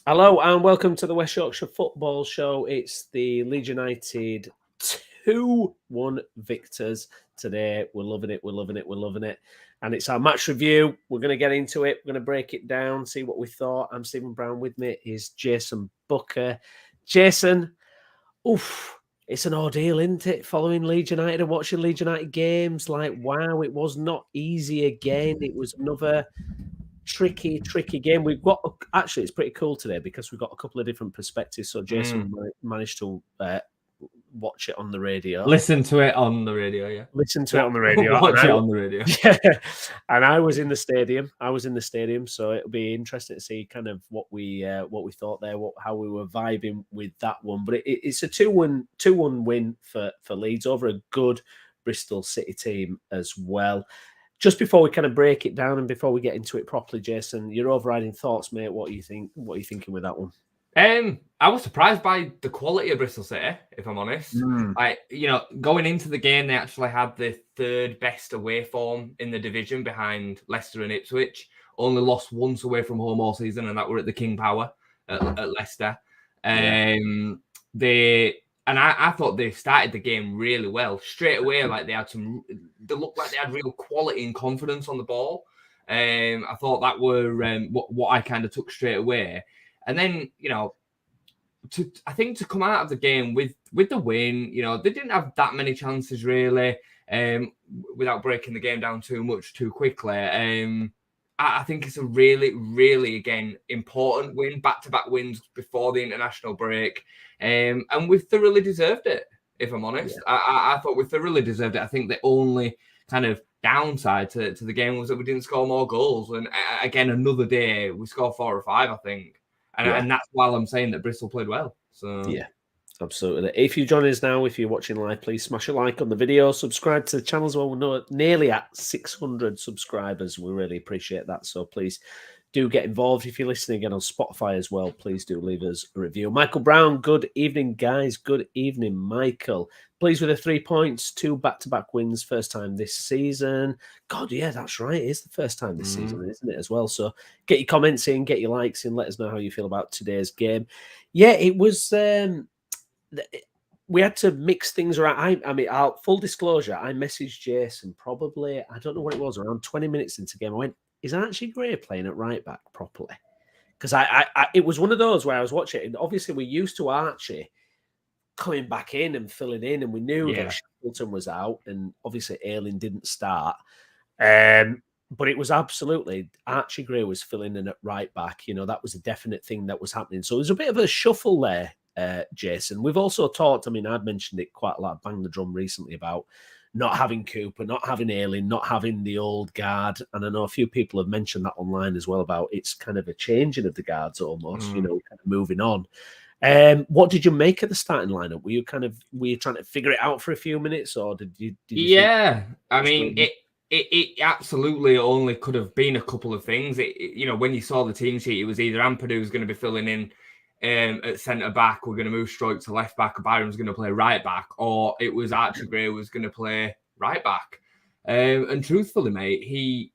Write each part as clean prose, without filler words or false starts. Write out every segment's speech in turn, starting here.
Hello and welcome to the West Yorkshire Football Show. It's the Leeds United 2-1 victors today. We're loving it, we're loving it, we're loving it. And it's our match review. We're going to get into it. We're going to break it down, see what we thought. I'm Stephen Brown. With me is Jason Booker. Jason, it's an ordeal, isn't it? Following Leeds United and watching Leeds United games. Like, wow, it was not easy again. It was another tricky game. We've got actually, it's pretty cool today because we've got a couple of different perspectives. So Jason managed to watch it on the radio, listen to it on the radio, yeah. Listen to it on the radio, watch it on the radio. Yeah, and I was in the stadium. So it'll be interesting to see kind of what we thought there, how we were vibing with that one. But it's a 2-1 win for Leeds over a good Bristol City team as well. Just before we kind of break it down and before we get into it properly, Jason, your overriding thoughts, mate. What do you think? What are you thinking with that one? I was surprised by the quality of Bristol City, if I'm honest. Going into the game, they actually had the third best away form in the division behind Leicester and Ipswich. Only lost once away from home all season, and that were at the King Power at Leicester. I thought they started the game really well straight away. Like they looked like they had real quality and confidence on the ball. I thought that were what I kind of took straight away. And then, I think to come out of the game with the win, they didn't have that many chances really, without breaking the game down too much too quickly. I think it's a really, really, again, important win, back-to-back wins before the international break. And we thoroughly deserved it, if I'm honest. Yeah. I thought we thoroughly deserved it. I think the only kind of downside to the game was that we didn't score more goals. And again, another day, we scored 4 or 5, I think. And that's while I'm saying that Bristol played well. So yeah, absolutely. If you join us now, if you're watching live, please smash a like on the video, subscribe to the channel as well. We're nearly at 600 subscribers. We really appreciate that. So please do get involved. If you're listening again on Spotify as well, please do leave us a review. Michael Brown, good evening, guys. Good evening, Michael. Pleased with the 3 points, 2 back-to-back wins, first time this season. God, yeah, that's right. It is the first time this season, isn't it, as well? So get your comments in, get your likes in, let us know how you feel about today's game. Yeah, it was... we had to mix things around. I mean, full disclosure, I messaged Jason probably, I don't know what it was, around 20 minutes into the game. I went, is Archie Gray playing at right back properly? Because it was one of those where I was watching it, and obviously we're used to Archie coming back in and filling in, and we knew that Shackleton was out, and obviously Ayling didn't start. But it was absolutely, Archie Gray was filling in at right back. That was a definite thing that was happening. So there's a bit of a shuffle there, Jason. We've also talked, I've mentioned it quite a lot, banged the drum recently about not having Cooper, not having Ayling, not having the old guard. And I know a few people have mentioned that online as well about it's kind of a changing of the guards almost, kind of moving on. What did you make of the starting lineup? Were you trying to figure it out for a few minutes, or did you It absolutely only could have been a couple of things. When you saw the team sheet, it was either Ampadu was going to be filling in at centre back, we're going to move Stroke to left back, Byram's going to play right back, or it was Archie Gray was going to play right back. And truthfully, mate,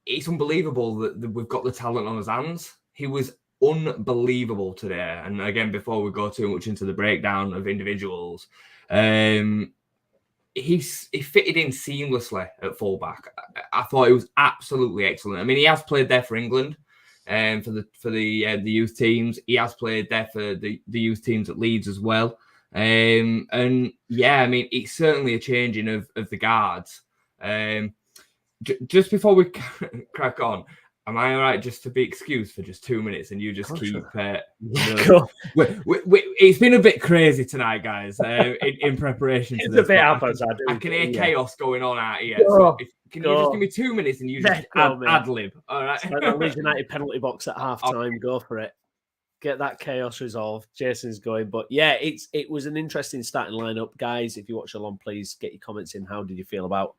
it's unbelievable that we've got the talent on his hands. He was unbelievable today. And again, before we go too much into the breakdown of individuals, he fitted in seamlessly at fullback. I thought it was absolutely excellent. He has played there for England, for the youth teams. He has played there for the youth teams at Leeds as well. It's certainly a changing of the guards. Just before we crack on, am I all right just to be excused for just 2 minutes and you just keep... it's been a bit crazy tonight, guys, in preparation to this. I can hear chaos going on out here. So can you just give me 2 minutes and you just ad-lib? All right. The Leeds United penalty box at half-time. Go for it. Get that chaos resolved. Jason's going. But yeah, it was an interesting starting lineup. Guys, if you watch along, please get your comments in. How did you feel about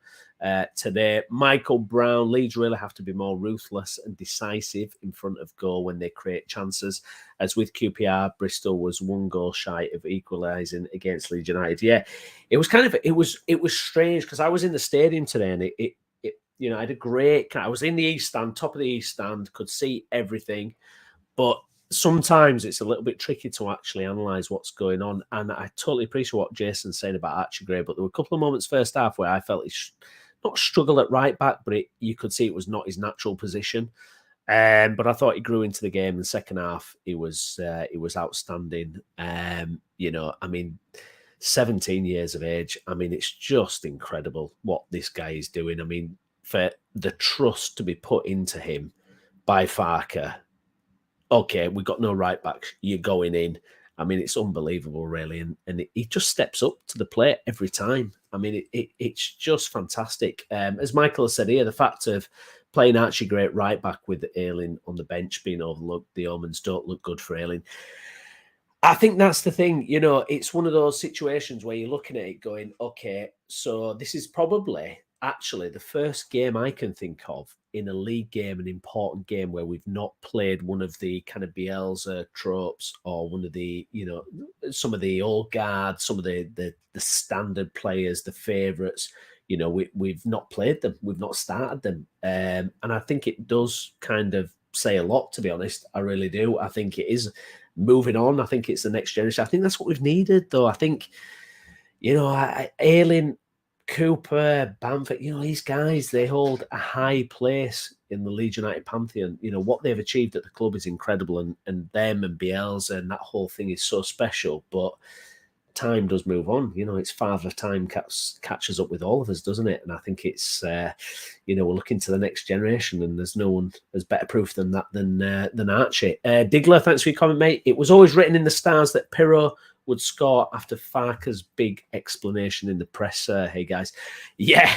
today? Michael Brown, Leeds really have to be more ruthless and decisive in front of goal when they create chances. As with QPR, Bristol was 1 goal shy of equalising against Leeds United. Yeah, it was it was strange because I was in the stadium today and I had a great... I was in the East Stand, top of the East Stand, could see everything. But sometimes it's a little bit tricky to actually analyse what's going on. And I totally appreciate what Jason's saying about Archie Gray, but there were a couple of moments first half where I felt he not struggled at right back, but you could see it was not his natural position. But I thought he grew into the game in the second half. He was outstanding. 17 years of age. I mean, it's just incredible what this guy is doing. I mean, for the trust to be put into him by Farker. Okay, we've got no right back. You're going in. I mean, it's unbelievable, really. And he just steps up to the plate every time. I mean, it's just fantastic. As Michael has said here, the fact of playing Archie Gray right back with Ayling on the bench being overlooked, the omens don't look good for Ayling. I think that's the thing. It's one of those situations where you're looking at it going, okay, so this is probably actually the first game I can think of in a league game, an important game where we've not played one of the kind of Bielsa tropes or one of the, some of the old guards, some of the standard players, the favourites. We've not played them. We've not started them. And I think it does kind of say a lot, to be honest. I really do. I think it is moving on. I think it's the next generation. I think that's what we've needed, though. I think, Ayling, Cooper, Bamford, these guys, they hold a high place in the Leeds United pantheon. What they've achieved at the club is incredible, and them and Bielsa and that whole thing is so special. But time does move on. It's Father Time catches up with all of us, doesn't it? And I think it's, we're looking to the next generation, and there's no one as better proof than that than Archie. Diggler, thanks for your comment, mate. It was always written in the stars that Pirro would score after Farker's big explanation in the press. Hey, guys. Yeah.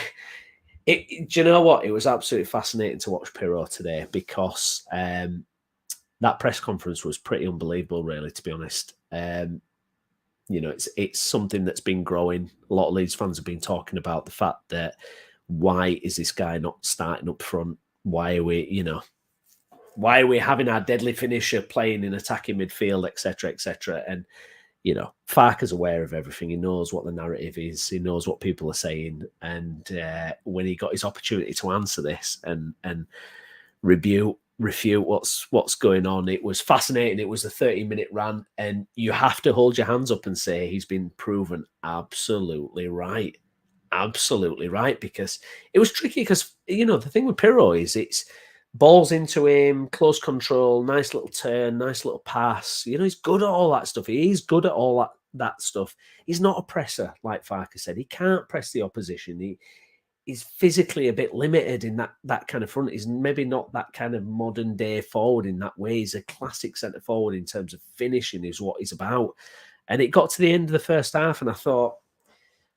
Do you know what? It was absolutely fascinating to watch Pirro today because that press conference was pretty unbelievable, really, to be honest. It's something that's been growing. A lot of Leeds fans have been talking about the fact that why is this guy not starting up front? Why are we having our deadly finisher playing in attacking midfield, etc., etc.? And Farker's aware of everything. He knows what the narrative is. He knows what people are saying. And when he got his opportunity to answer this and refute what's going on, it was fascinating. It was a 30-minute rant, and you have to hold your hands up and say he's been proven absolutely right. Absolutely right, because it was tricky because, the thing with Pirro is it's balls into him, close control, nice little turn, nice little pass. He's good at all that stuff. He's good at all that stuff. He's not a presser, like Farker said. He can't press the opposition. He's physically a bit limited in that kind of front. He's maybe not that kind of modern day forward in that way. He's a classic centre forward in terms of finishing is what he's about. And it got to the end of the first half, and I thought,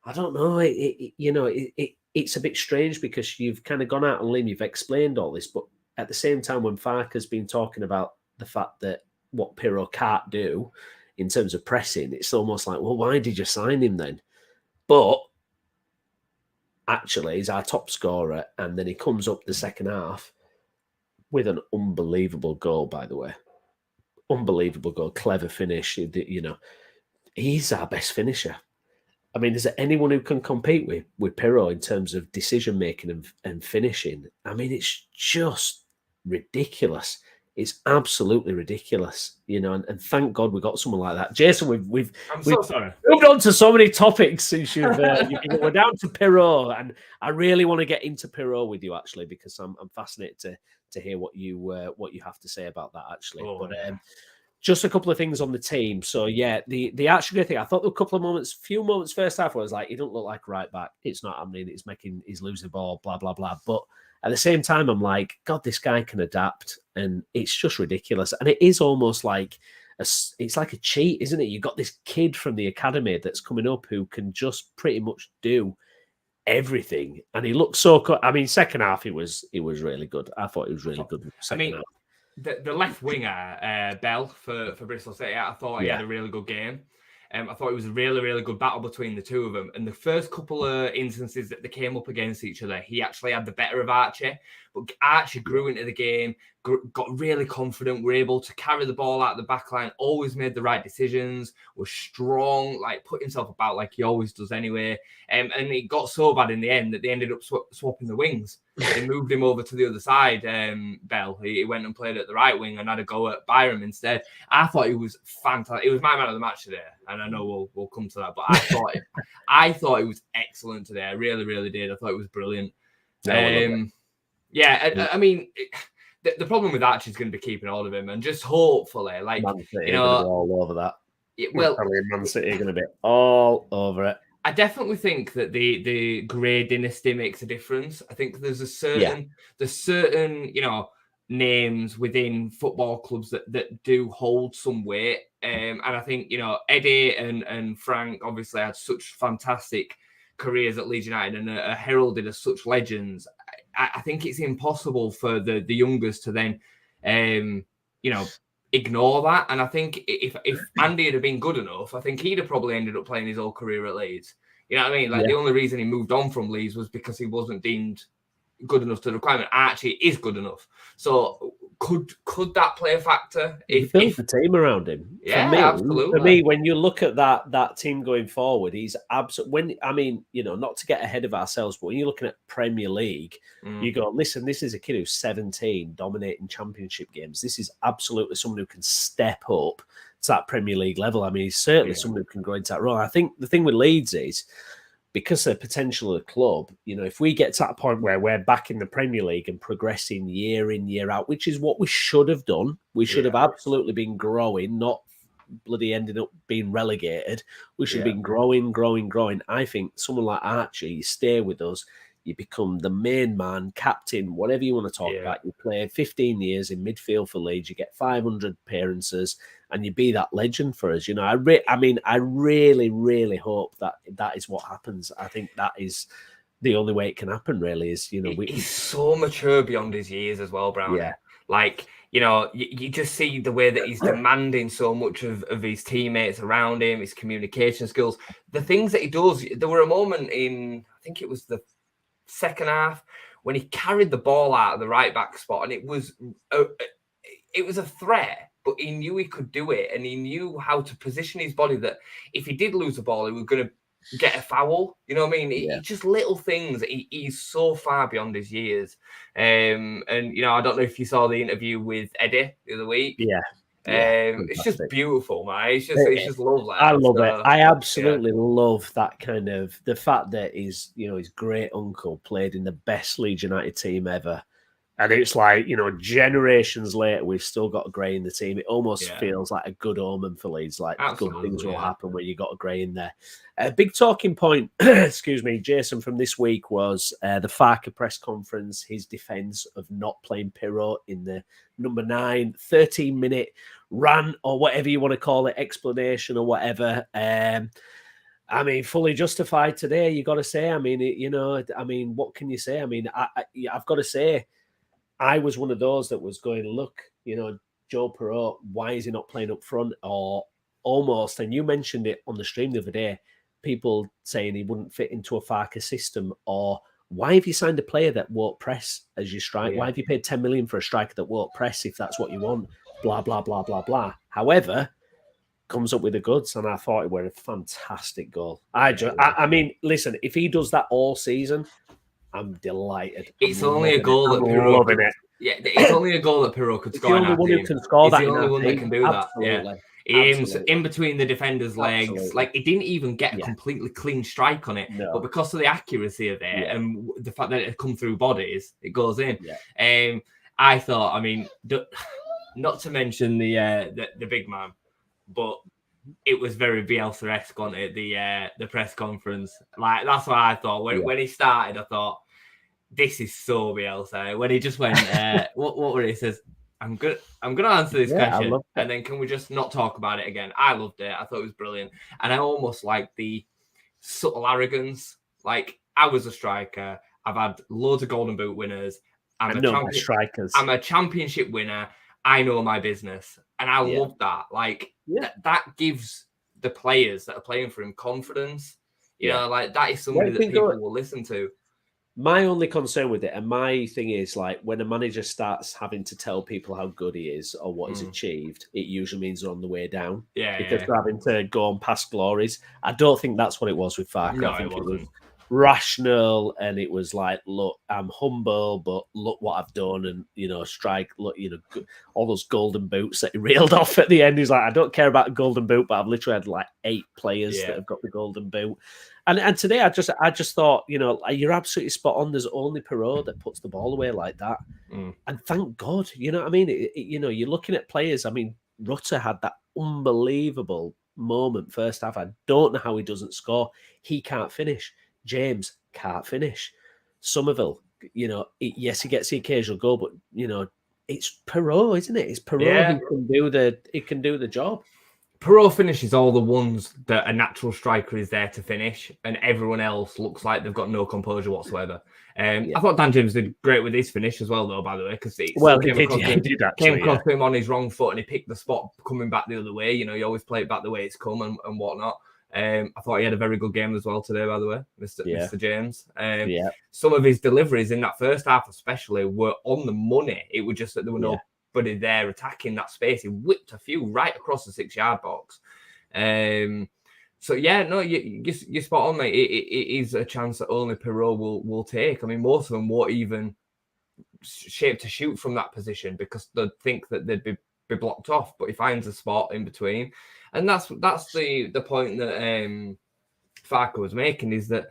I don't know, it's a bit strange because you've kind of gone out on a limb, you've explained all this, but at the same time, when Farker's been talking about the fact that what Pirro can't do in terms of pressing, it's almost like, well, why did you sign him then? But actually, he's our top scorer, and then he comes up the second half with an unbelievable goal, by the way. Unbelievable goal, clever finish. He's our best finisher. I mean, is there anyone who can compete with Pirro in terms of decision-making and finishing? I mean, it's just ridiculous. It's absolutely ridiculous, and thank God we got someone like that. Jason, we've sorry. moved on to so many topics since we're down to Pirro, and I really want to get into Pirro with you actually because I'm fascinated to hear what you have to say about that actually. Just a couple of things on the team. So yeah, the Archie thing. I thought there were a couple of few moments first half where I was like, he don't look like right back. It's not happening. He's losing the ball. Blah blah blah. But at the same time, I'm like, God, this guy can adapt, and it's just ridiculous. And it is almost like it's like a cheat, isn't it? You've got this kid from the academy that's coming up who can just pretty much do everything, and he looks so good. I mean, second half he was really good. I thought he was really good. Second half. The left winger, Bell, for Bristol City, I thought he had a really good game. I thought it was a really, really good battle between the two of them. And the first couple of instances that they came up against each other, he actually had the better of Archie. But Archie grew into the game, got really confident, were able to carry the ball out of the back line, always made the right decisions, was strong, like put himself about like he always does anyway. And it got so bad in the end that they ended up swapping the wings. They moved him over to the other side, Bell. He went and played at the right wing and had a go at Byram instead. I thought he was fantastic. It was my man of the match today, and I know we'll come to that, but I thought it was excellent today. I really, really did. I thought it was brilliant. Yeah, I mean, the problem with Archie is going to be keeping hold of him, and just hopefully, like, Man City are going to be all over that. Well, Man City are going to be all over it. I definitely think that the Grey dynasty makes a difference. I think there's certain names within football clubs that do hold some weight. And I think Eddie and Frank obviously had such fantastic careers at Leeds United and are heralded as such legends. I think it's impossible for the youngers to then ignore that. And I think if Andy had been good enough, I think he'd have probably ended up playing his whole career at Leeds. You know what I mean? Like the only reason he moved on from Leeds was because he wasn't deemed good enough to the requirement. Actually, is good enough. So could that play a factor? If the team around him, absolutely. For me, when you look at that team going forward, he's absolutely. Not to get ahead of ourselves, but when you're looking at Premier League, you go, listen, this is a kid who's 17, dominating championship games. This is absolutely someone who can step up to that Premier League level. I mean, he's certainly someone who can grow into that role. I think the thing with Leeds is, because of the potential of the club, if we get to that point where we're back in the Premier League and progressing year in, year out, which is what we should have done. We should have absolutely been growing, not bloody ending up being relegated. We should have been growing. I think someone like Archie, you stay with us, you become the main man, captain, whatever you want to talk about. You play 15 years in midfield for Leeds, you get 500 appearances, and you be that legend for us. I really, really hope that is what happens. I think that is the only way it can happen, really, is, he's so mature beyond his years as well, Brownie. Yeah. Like, you just see the way that he's demanding so much of his teammates around him, his communication skills, the things that he does. There were a moment in, I think it was the second half, when he carried the ball out of the right back spot, and it was a threat, but he knew he could do it, and he knew how to position his body that if he did lose the ball, he was going to get a foul. You know what I mean? Just little things. He's so far beyond his years. And I don't know if you saw the interview with Eddie the other week. It's just beautiful, man. It's just lovely. I love it. I absolutely love that kind of the fact that his great uncle played in the best Leeds United team ever. And it's like, generations later, we've still got a Gray in the team. It almost feels like a good omen for Leeds. Like, good things will happen when you got a Gray in there. A big talking point, excuse me, Jason, from this week was the Farke press conference, his defence of not playing Pirro in the number 9, 13-minute rant, or whatever you want to call it, explanation or whatever. Fully justified today, you got to say. What can you say? I've got to say, I was one of those that was going, look, Joe Perreault, why is he not playing up front? Or almost, and you mentioned it on the stream the other day, people saying he wouldn't fit into a Farke system, or why have you signed a player that won't press as your strike? Why have you paid 10 million for a striker that won't press if that's what you want? Blah, blah, blah, blah, blah. However, comes up with the goods, and I thought it were a fantastic goal. Listen, if he does that all season, I'm delighted. It's only a goal that Pirro could. Yeah, it's only a goal that Pirro could score. He's the only one who can score that. He's the only one that can do that. Yeah. He aims in between the defender's legs. Absolutely. Like, he didn't even get a completely clean strike on it. No. But because of the accuracy of it and the fact that it had come through bodies, it goes in. Yeah. I thought, not to mention the big man, but it was very Bielsa-esque on it, the press conference. Like, that's what I thought. When he started, I thought, this is so Bielsa. When he just went, what were he says? I'm gonna answer this question, and then can we just not talk about it again? I loved it. I thought it was brilliant, and I almost like the subtle arrogance. Like, I was a striker. I've had loads of Golden Boot winners. I'm a championship winner. I know my business, and I love that. Like, that gives the players that are playing for him confidence. You know, like, that is somebody that people will listen to. My only concern with it, and my thing is like when a manager starts having to tell people how good he is or what he's achieved, it usually means they're on the way down because they're having to go on past glories. I don't think that's what it was with Farker. No, I think it it was wasn't. rational and it was like, look, I'm humble, but look what I've done, and strike, look, all those golden boots that he reeled off at the end. He's like, I don't care about a golden boot, but I've literally had like 8 players that have got the golden boot. And today I just thought, you're absolutely spot on. There's only Perrault that puts the ball away like that. And thank God, you know what I mean? You're looking at players. I mean, Rutter had that unbelievable moment first half. I don't know how he doesn't score. He can't finish. James can't finish. Somerville, yes, he gets the occasional goal, but it's Perrault, isn't it? It's Perrault who can do the job. Perrault finishes all the ones that a natural striker is there to finish, and everyone else looks like they've got no composure whatsoever. I thought Dan James did great with his finish as well, though, by the way, because he came across him on his wrong foot and he picked the spot coming back the other way. You always play it back the way it's come and whatnot. I thought he had a very good game as well today, by the way, Mr. James. Some of his deliveries in that first half especially were on the money. It was just that there were no there attacking that space. He whipped a few right across the 6-yard box. So yeah, no, you're spot on, mate. It is a chance that only Perrault will take. I mean, most of them won't even shape to shoot from that position because they'd think that they'd be blocked off. But he finds a spot in between, and that's the point that Farker was making, is that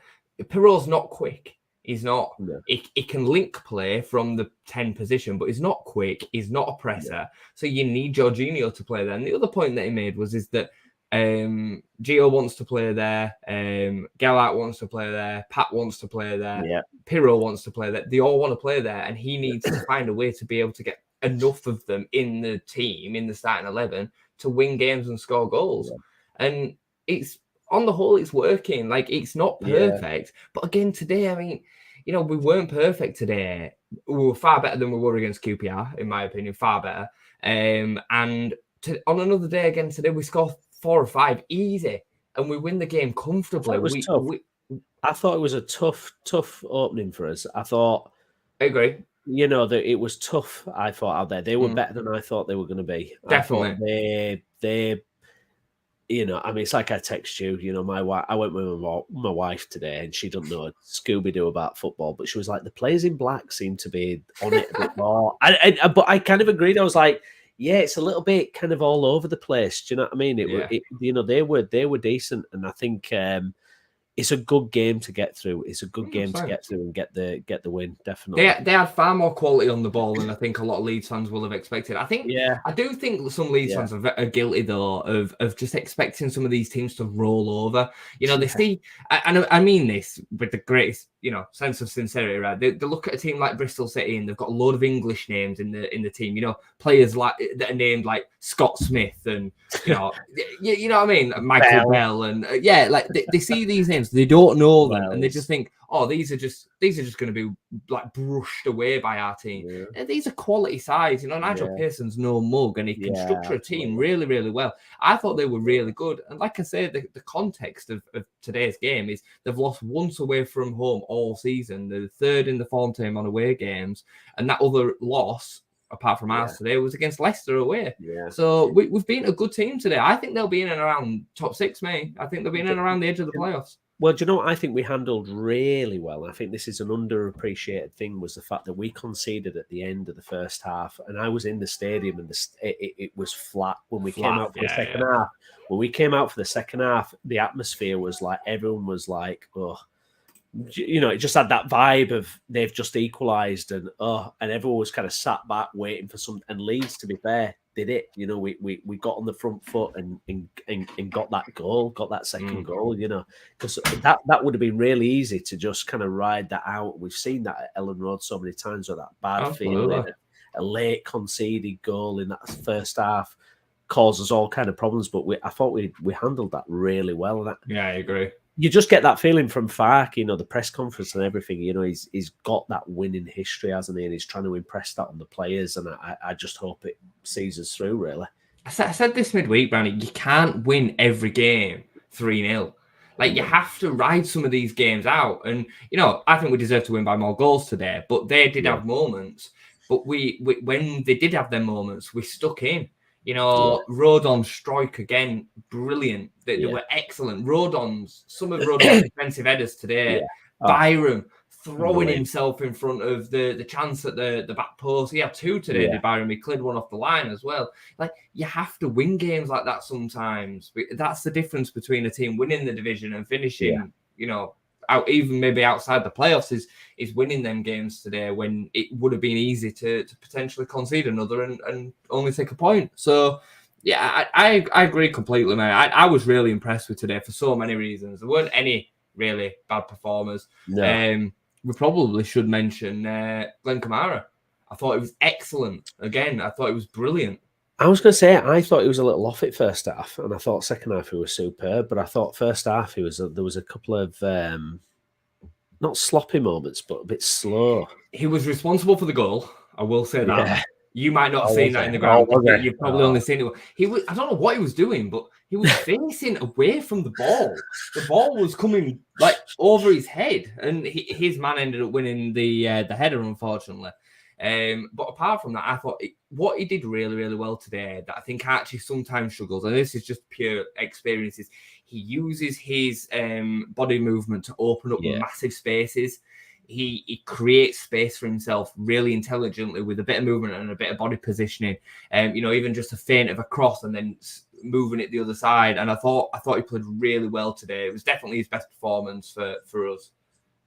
Perrault's not quick. He's not. No. He can link play from the 10 position, but he's not quick. He's not a presser. Yeah. So you need Jorginho to play there. And the other point that he made is that Gio wants to play there. Gellert wants to play there. Pat wants to play there. Yeah. Pirro wants to play there. They all want to play there, and he needs to find a way to be able to get enough of them in the team, in the starting 11, to win games and score goals. Yeah. And it's, on the whole, it's working. Like, it's not perfect. But again, today, I mean, we weren't perfect today. We were far better than we were against QPR, in my opinion, far better. And on another day again today, we score 4 or 5 easy, and we win the game comfortably. I thought it was a tough opening for us. I agree. That it was tough. I thought out there they were better than I thought they were going to be. Definitely. They I mean, it's like I text you. My wife. I went with my wife today, and she doesn't know Scooby Doo about football, but she was like, the players in black seem to be on it a bit more. But I kind of agreed. I was like, yeah, it's a little bit kind of all over the place. Do you know what I mean? They were decent, and I think it's a good game to get through. It's a good game to get through and get the win. Definitely, they had far more quality on the ball than I think a lot of Leeds fans will have expected. I do think some Leeds fans are guilty though of just expecting some of these teams to roll over. They see, and I mean this with the greatest sense of sincerity, right? They look at a team like Bristol City and they've got a load of English names in the team. Players like that are named like Scott Smith and you know what I mean, Michael Bell and they see these names, they don't know them, and they just think, oh, these are just going to be like brushed away by our team. And these are quality sides. Nigel Pearson's no mug, and he can structure a team really, really well. I thought they were really good. And like I said, the context of today's game is they've lost once away from home all season. They're third in the form team on away games. And that other loss, apart from ours today, was against Leicester away. So we've been a good team today. I think they'll be in and around top 6, mate. I think they'll be in and around the edge of the playoffs. Well, do you know what I think we handled really well? I think this is an underappreciated thing, was the fact that we conceded at the end of the first half, and I was in the stadium, and it was flat when we came out for the second half. When we came out for the second half, the atmosphere was like, everyone was like, oh, it just had that vibe of they've just equalised, and everyone was kind of sat back waiting for some. And Leeds, to be fair, did it. We got on the front foot and got that goal, got that second goal. Because that would have been really easy to just kind of ride that out. We've seen that at Ellen Road so many times with that bad feeling, a late conceded goal in that first half causes all kind of problems. But I thought we handled that really well. I agree. You just get that feeling from Fark, the press conference and everything. He's got that winning history, hasn't he? And he's trying to impress that on the players. And I just hope it sees us through, really. I said this midweek, Brownie, you can't win every game 3-0. Like, you have to ride some of these games out. And, you know, I think we deserve to win by more goals today, but they did have moments. But we when they did have their moments, we stuck in. You know, Rodon's strike again, brilliant. They were excellent. Some of Rodon's defensive headers today. Byram throwing himself in front of the chance at the back post. He had 2 today, did Byram. He cleared one off the line as well. Like, you have to win games like that sometimes. That's the difference between a team winning the division and finishing, you know, out even maybe outside the playoffs is winning them games today when it would have been easy to potentially concede another and only take a point. So, yeah, I agree completely, man. I was really impressed with today for so many reasons. There weren't any really bad performers. No. We probably should mention Glenn Kamara. I thought it was excellent. Again, I thought it was brilliant. I was going to say, I thought he was a little off it first half, and I thought second half he was superb, but I thought first half there was a couple of not sloppy moments, but a bit slow. He was responsible for the goal. I will say that. Yeah. You might not have seen that in the ground. You've probably only seen it. I don't know what he was doing, but he was facing away from the ball. The ball was coming like over his head, and his man ended up winning the header, unfortunately. But apart from that, I thought what he did really, really well today, that I think Archie sometimes struggles, and this is just pure experiences, he uses his body movement to open up massive spaces. He creates space for himself really intelligently with a bit of movement and a bit of body positioning. You know, even just a feint of a cross and then moving it the other side. And I thought he played really well today. It was definitely his best performance for us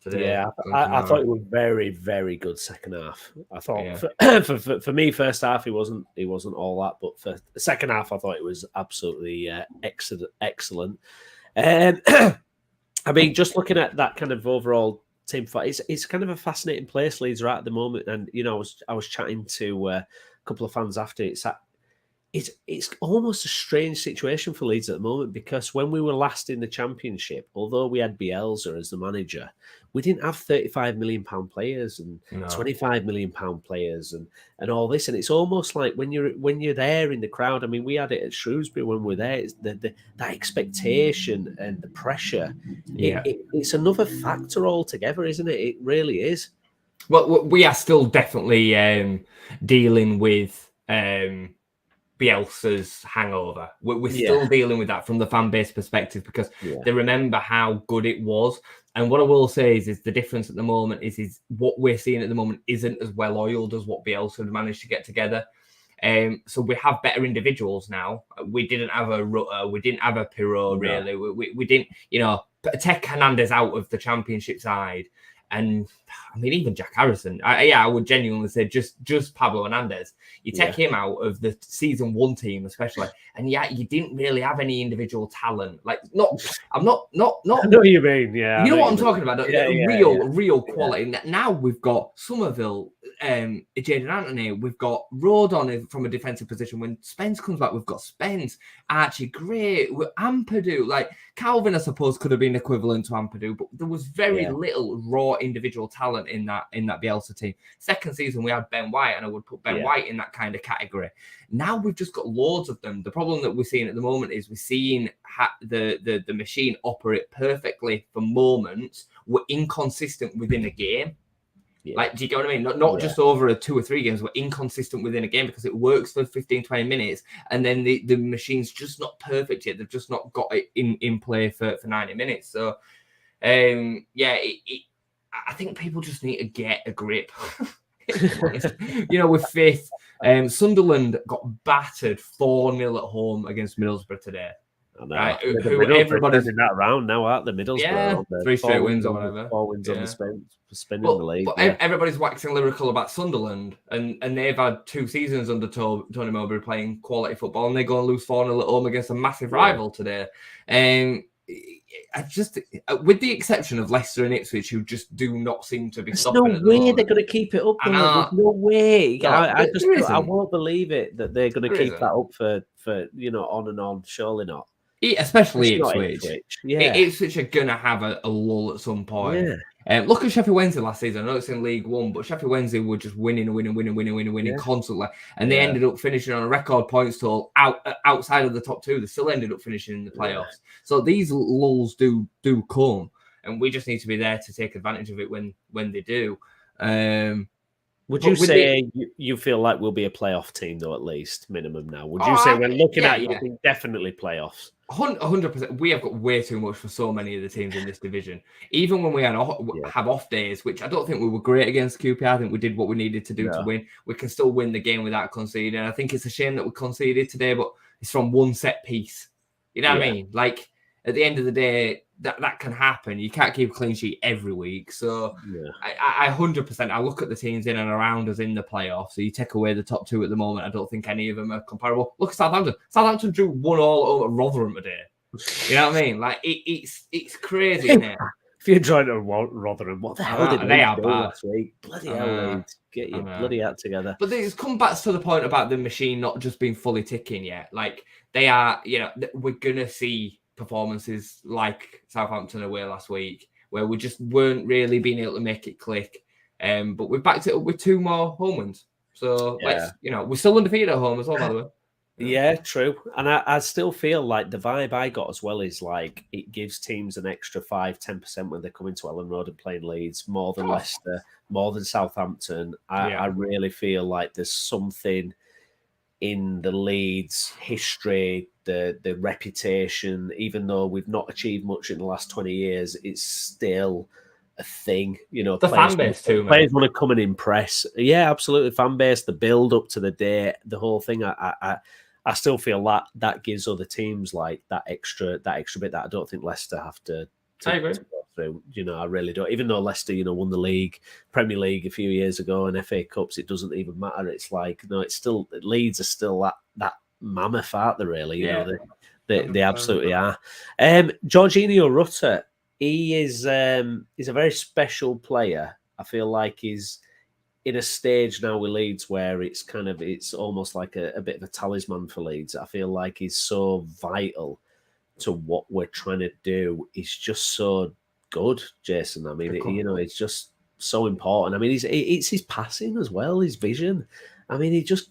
today. Yeah, I thought it was very, very good second half. I thought for me, first half he wasn't all that, but for the second half I thought it was absolutely excellent. I mean, just looking at that kind of overall team fight, it's kind of a fascinating place Leeds are at the moment. And you know, I was chatting to a couple of fans after. It's almost a strange situation for Leeds at the moment, because when we were last in the Championship, although we had Bielsa as the manager, we didn't have £35 million players and £25 million players and all this. And it's almost like when you're there in the crowd. I mean, we had it at Shrewsbury when we were there. It's that expectation and the pressure. It's another factor altogether, isn't it? It really is. Well, we are still definitely dealing with Bielsa's hangover. We're still dealing with that from the fan base perspective, because they remember how good it was. And what I will say is the difference at the moment is what we're seeing at the moment isn't as well oiled as what Bielsa had managed to get together. So we have better individuals now. We didn't have a Rutter, we didn't have a Pirot really. We didn't, you know, take Hernandez out of the Championship side. And I mean, even Jack Harrison, I would genuinely say just Pablo Hernandez. You take him out of the season 1 team, especially, and you didn't really have any individual talent. Like, I'm not. I know what you mean. Yeah, you know what I'm talking about. Real quality. Yeah. Now we've got Somerville, Jaden Anthony. We've got Rodon from a defensive position. When Spence comes back, we've got Spence, Archie Gray, Ampadu. Like, Calvin, I suppose, could have been equivalent to Ampadu, but there was very little raw individual talent in that Bielsa team. Second season, we had Ben White, and I would put Ben White in that kind of category. Now we've just got loads of them. The problem that we're seeing at the moment is we're seeing the machine operate perfectly for moments. We're inconsistent within a game. Yeah. Like, do you get what I mean? Not just over a 2 or 3 games. We're inconsistent within a game because it works for 15, 20 minutes. And then the machine's just not perfect yet. They've just not got it in play for 90 minutes. So, I think people just need to get a grip. You know, with faith. Sunderland got battered 4-0 at home against Middlesbrough today. I know. Right? Everybody's in that round now, aren't the Middlesbrough? Yeah, 3 straight wins or whatever. 4 wins on the spin in the league. But everybody's waxing lyrical about Sunderland, and they've had 2 seasons under Tony Mowbray playing quality football, and they go and lose 4-0 at home against a massive rival today. I just, with the exception of Leicester and Ipswich, who just do not seem to be stopping. There's no way they're going to keep it up. There's no way. I won't believe it that they're going to keep that up for on and on. Surely not. Especially It's not Ipswich. Yeah. Ipswich are going to have a lull at some point. Yeah. Look at Sheffield Wednesday last season. I know it's in League One, but Sheffield Wednesday were just winning constantly. And they ended up finishing on a record points total outside of the top two. They still ended up finishing in the playoffs. So these lulls do come. And we just need to be there to take advantage of it when they do. Would you say you feel like we'll be a playoff team, though, at least, minimum now? Would you say when looking at you think definitely playoffs? 100%. We have got way too much for so many of the teams in this division. Even when we have off days, which I don't think we were great against QPR. I think we did what we needed to do to win. We can still win the game without conceding. I think it's a shame that we conceded today, but it's from one set piece. You know what I mean? Like, at the end of the day, that can happen. You can't keep a clean sheet every week. So I 100%, I look at the teams in and around us in the playoffs. So you take away the top two at the moment, I don't think any of them are comparable. Look at Southampton. Southampton drew 1-1 over Rotherham today. You know what I mean? Like, it's crazy, isn't it? If you're trying to Rotherham, what the hell did they do last week? Bloody hell, Leeds. Get your bloody act together. But it's come back to the point about the machine not just being fully ticking yet. Like, they are, we're going to see performances like Southampton away last week, where we just weren't really being able to make it click. But we've backed it up with 2 more home wins. So we're still undefeated at home as well, by the way. Yeah, true. And I still feel like the vibe I got as well is like it gives teams an extra 5-10% when they come into Ellen Road and playing Leeds, more than Leicester, more than Southampton. I really feel like there's something in the Leeds history, the reputation, even though we've not achieved much in the last 20 years, it's still a thing. The fan base too, players want to come and impress. Yeah, absolutely. Fan base, the build up to the day, the whole thing. I still feel that gives other teams like that extra bit that I don't think Leicester have to I agree. Through. I really don't. Even though Leicester, won the Premier League a few years ago and FA Cups, it doesn't even matter. It's like, no, it's still, Leeds are still that mammoth, aren't they, really? They absolutely are. Jorginho Rutter, he is a very special player. I feel like he's in a stage now with Leeds where it's almost like a bit of a talisman for Leeds. I feel like he's so vital to what we're trying to do. He's just so good, Jason. I mean, it's just so important. I mean, it's his passing as well, his vision. I mean, he just,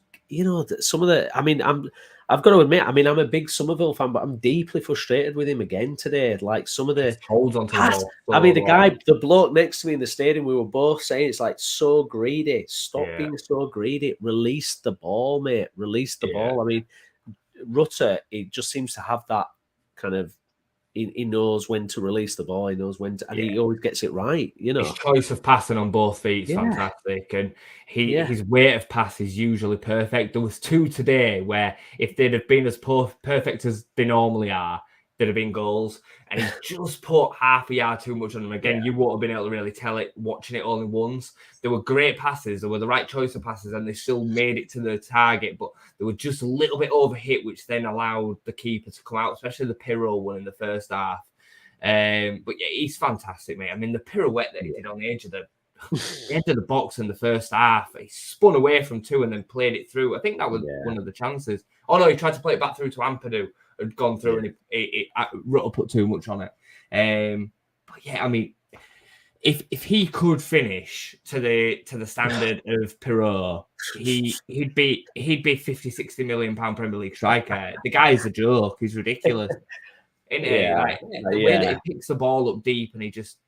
some of the. I mean, I've got to admit, I mean, I'm a big Somerville fan, but I'm deeply frustrated with him again today. Like some of the holds on to the ball. I mean, the bloke next to me in the stadium, we were both saying it's like so greedy. Stop being so greedy. Release the ball, mate. Release the ball. I mean, Rutter, it just seems to have that kind of. He knows when to release the ball. He knows when to, and he always gets it right. His choice of passing on both feet is fantastic, and his weight of pass is usually perfect. There was 2 today where if they'd have been as perfect as they normally are, there'd have been goals, and he just put half a yard too much on them. Again, you won't have been able to really tell it watching it only once. They were great passes. They were the right choice of passes, and they still made it to the target, but they were just a little bit overhit, which then allowed the keeper to come out, especially the Pirro one in the first half. But yeah, he's fantastic, mate. I mean, the pirouette that he did on the edge of the box in the first half, he spun away from 2 and then played it through. I think that was one of the chances. Oh no, he tried to play it back through to Ampadu. Had gone through and Rutter put too much on it. But yeah, I mean, if he could finish to the standard of Pirro, he'd be 50-60 million pound Premier League striker. The guy's a joke. He's ridiculous. Isn't he? Like, the way that he picks the ball up deep and he just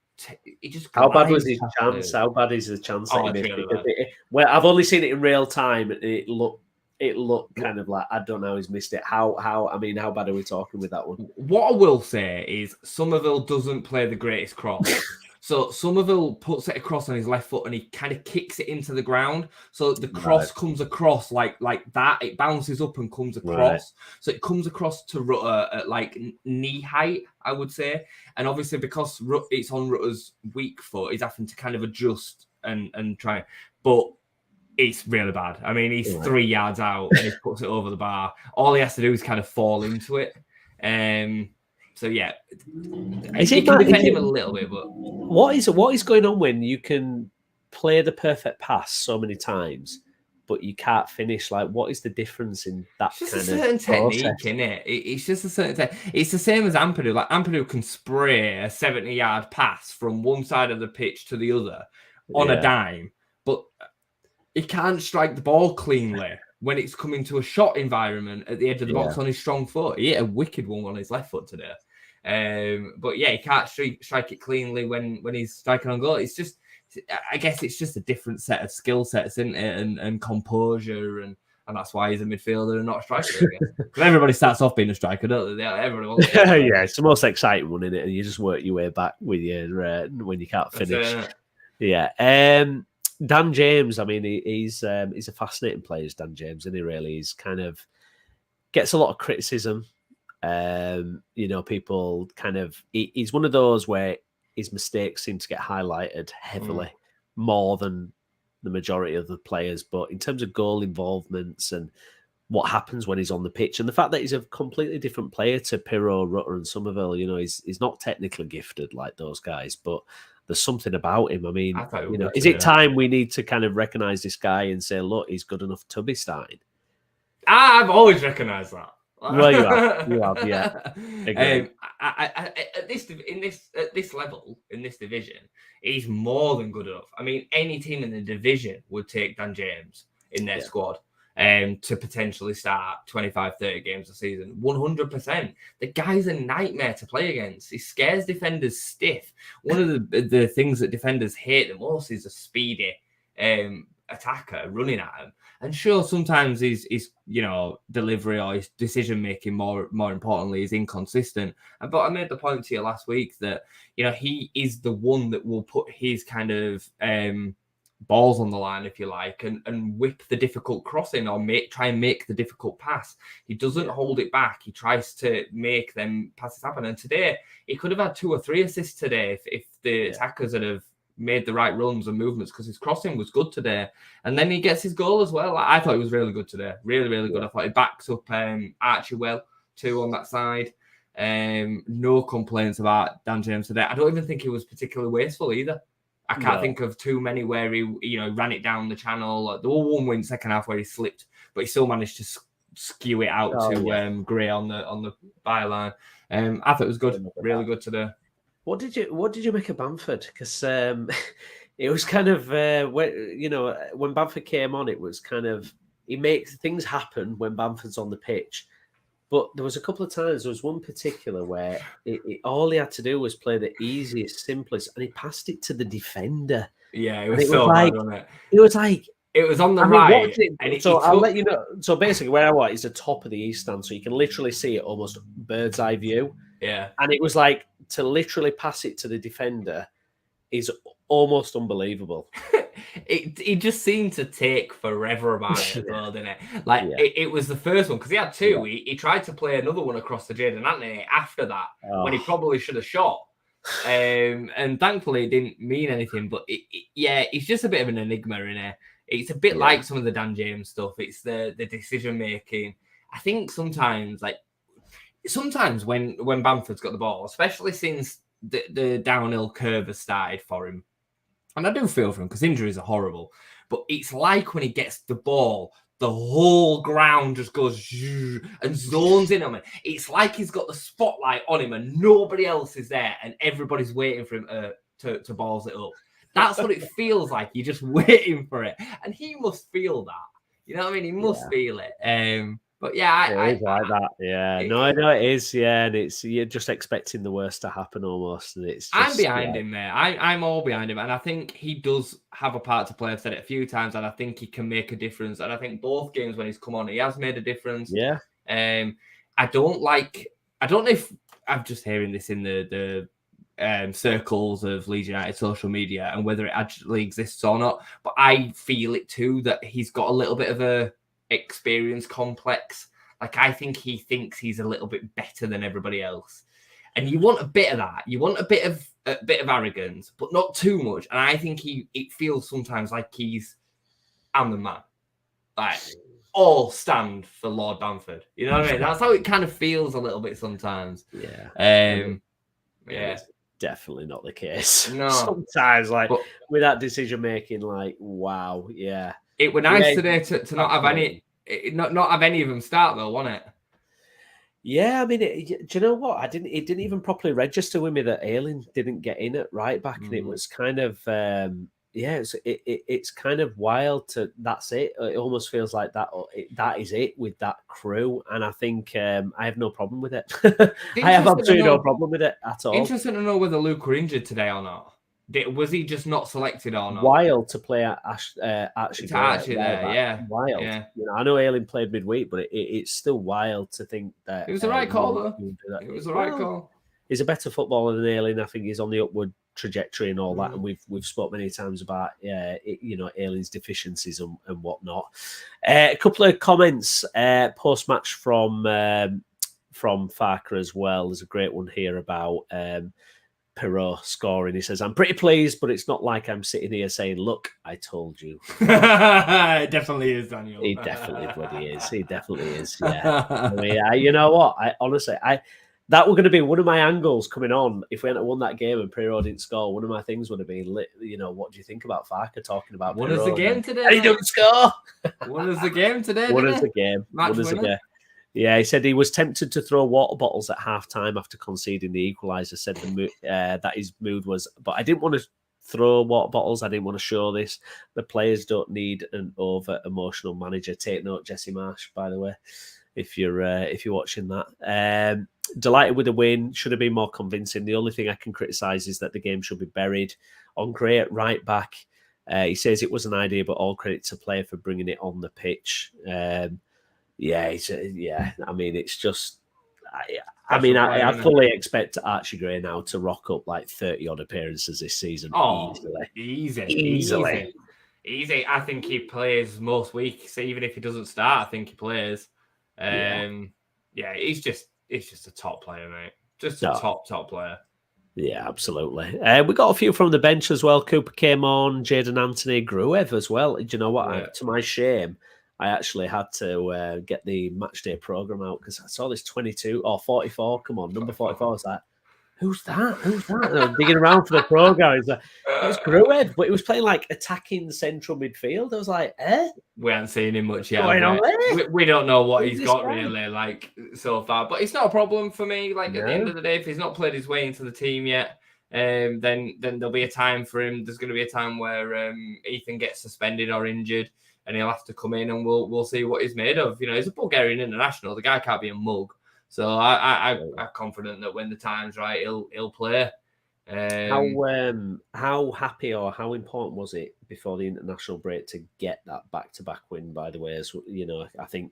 how bad was his chance? How bad is the chance that he missed? Well, I've only seen it in real time, and it looked kind of like, I don't know, he's missed it. How bad are we talking with that one? What I will say is Somerville doesn't play the greatest cross. So Somerville puts it across on his left foot and he kind of kicks it into the ground. So the cross comes across like that. It bounces up and comes across. Right. So it comes across to Rutter at like knee height, I would say. And obviously because it's on Rutter's weak foot, he's having to kind of adjust and try. But it's really bad. I mean, he's 3 yards out and he puts it over the bar. All he has to do is kind of fall into it. So yeah, he can defend him a little bit. But what is going on when you can play the perfect pass so many times, but you can't finish. Like, what is the difference in that It's just kind a certain of technique, process? isn't it? It's just a certain It's the same as Ampadu. Like, Ampadu can spray a 70-yard pass from one side of the pitch to the other on a Yeah, dime, but he can't strike the ball cleanly when it's coming to a shot environment at the edge of the box on his strong foot. He hit a wicked one on his left foot today. But yeah, he can't strike it cleanly when he's striking on goal. It's just, I guess it's just a different set of skill sets, isn't it? And composure, and that's why he's a midfielder and not a striker, I guess. Because everybody starts off being a striker, don't they? Everybody wants to be a striker. yeah, it's the most exciting one, isn't it? And you just work your way back with your when you can't finish. Yeah. Dan James, I mean, he's a fascinating player, Dan James, and he really is kind of gets a lot of criticism. People kind of he's one of those where his mistakes seem to get highlighted heavily more than the majority of the players. But in terms of goal involvements and what happens when he's on the pitch, and the fact that he's a completely different player to Pirro, Rutter, and Somerville, he's not technically gifted like those guys, but there's something about him. I mean, is it time we need to kind of recognise this guy and say, look, he's good enough to be starting? I've always recognised that. Well, you have, yeah. At this level, in this division, he's more than good enough. I mean, any team in the division would take Dan James in their squad to potentially start 25, 30 games a season. 100%. The guy's a nightmare to play against. He scares defenders stiff. One of the things that defenders hate the most is a speedy attacker running at him. And sure, sometimes his delivery or his decision making, more importantly, is inconsistent. But I made the point to you last week that he is the one that will put his kind of balls on the line, if you like, and whip the difficult crossing or try and make the difficult pass. He doesn't hold it back. He tries to make them passes happen. And today, he could have had 2 or 3 assists today if the attackers had have made the right runs and movements, because his crossing was good today. And then he gets his goal as well. I thought he was really good today. Really, really good. I thought he backs up Archie well too on that side. No complaints about Dan James today. I don't even think he was particularly wasteful either. I can't think of too many where he ran it down the channel. There was one win second half where he slipped, but he still managed to skew it out to Gray on the byline. I thought it was good, really good today. What did you make of Bamford? Because it was kind of when Bamford came on, it was kind of he makes things happen when Bamford's on the pitch. But there was a couple of times, there was one particular where all he had to do was play the easiest, simplest, and he passed it to the defender. Yeah, it was so bad, wasn't it? It was like it was on the right. I'll let you know. So basically, where I was is the top of the east stand, so you can literally see it almost bird's eye view. Yeah, and it was like to literally pass it to the defender is almost unbelievable. It just seemed to take forever about it as well, didn't it? Like it was the first one because he had 2. He tried to play another one across the Jadon Anthony after that when he probably should have shot. And thankfully it didn't mean anything. But it's just a bit of an enigma in it. It's a bit like some of the Dan James stuff. It's the decision making. I think sometimes when Bamford's got the ball, especially since the downhill curve has started for him, and I do feel for him because injuries are horrible, but it's like when he gets the ball, the whole ground just goes and zones in on him. It's like he's got the spotlight on him and nobody else is there and everybody's waiting for him to balls it up. That's what it feels like. You're just waiting for it. And he must feel that. You know what I mean? He must feel it. But yeah, it is like that. Yeah, it is. Yeah, and you're just expecting the worst to happen almost, and it's. I'm behind him there. I'm all behind him, and I think he does have a part to play. I've said it a few times, and I think he can make a difference. And I think both games when he's come on, he has made a difference. Yeah. I don't know if I'm just hearing this in the circles of Leeds United social media and whether it actually exists or not, but I feel it too that he's got a little bit of a experience complex. Like I think he thinks he's a little bit better than everybody else, and you want a bit of that. You want a bit of arrogance, but not too much. And I think it feels sometimes like I'm the man. Like all stand for Lord Bamford. You know what I mean? That's how it kind of feels a little bit sometimes. Yeah. It's definitely not the case. No. Sometimes with that decision making, like wow, yeah. It were nice today to not have not have any of them start though, wasn't it? Yeah, I mean, do you know what? It didn't even properly register with me that Ayling didn't get in at right back, and it was kind of, it's kind of wild. That's it. It almost feels like that is it with that crew, and I think I have no problem with it. I have absolutely no problem with it at all. Interesting to know whether Luke were injured today or not. Was he just not selected or not? Wild to play actually there, yeah. Wild. Yeah. You know, I know Ayling played midweek, but it's still wild to think that it was the right call though. It was the right call. He's a better footballer than Ayling. I think he's on the upward trajectory and all that. And we've spoke many times about Ayling's deficiencies and whatnot. A couple of comments post match from Farker as well. There's a great one here about Perot scoring. He says, "I'm pretty pleased, but it's not like I'm sitting here saying, 'Look, I told you.'" It definitely is, Daniel. He definitely bloody is. He definitely is. Yeah. I mean, you know what? Honestly, that were going to be one of my angles coming on if we hadn't won that game and Perot didn't score. One of my things would have been, you know, what do you think about Farker talking about? What is the game today? And he didn't score. What is the game today? What is the game? What is the game? Yeah, he said he was tempted to throw water bottles at half-time after conceding the equaliser. Said that his mood was, but I didn't want to throw water bottles. I didn't want to show this. The players don't need an over-emotional manager. Take note, Jesse Marsh, by the way, if you're watching that. Delighted with the win. Should have been more convincing. The only thing I can criticise is that the game should be buried. On Gray at right back, he says it was an idea, but all credit to player for bringing it on the pitch. Yeah. I mean, it's just. I fully expect Archie Gray now to rock up like 30 odd appearances this season. Oh, easily. I think he plays most weeks, even if he doesn't start. I think he plays. He's just a top player, mate. Just a top player. Yeah, absolutely. We got a few from the bench as well. Cooper came on, Jaden Anthony, Gruev as well. Do you know what? Yeah. To my shame, I actually had to get the match day program out because I saw this 22 or 44. Come on, number 44. I was like, who's that? And I was digging around for the program. It was Gruev, but he was playing like attacking central midfield. I was like, we haven't seen him much yet. We don't know what he's got really, like, so far. But it's not a problem for me. Like, at the end of the day, if he's not played his way into the team yet, then there'll be a time for him. There's going to be a time where Ethan gets suspended or injured, and he'll have to come in, and we'll see what he's made of. You know, he's a Bulgarian international. The guy can't be a mug. So I'm confident that when the time's right, he'll play. How happy or how important was it before the international break to get that back-to-back win? By the way, as you know, I think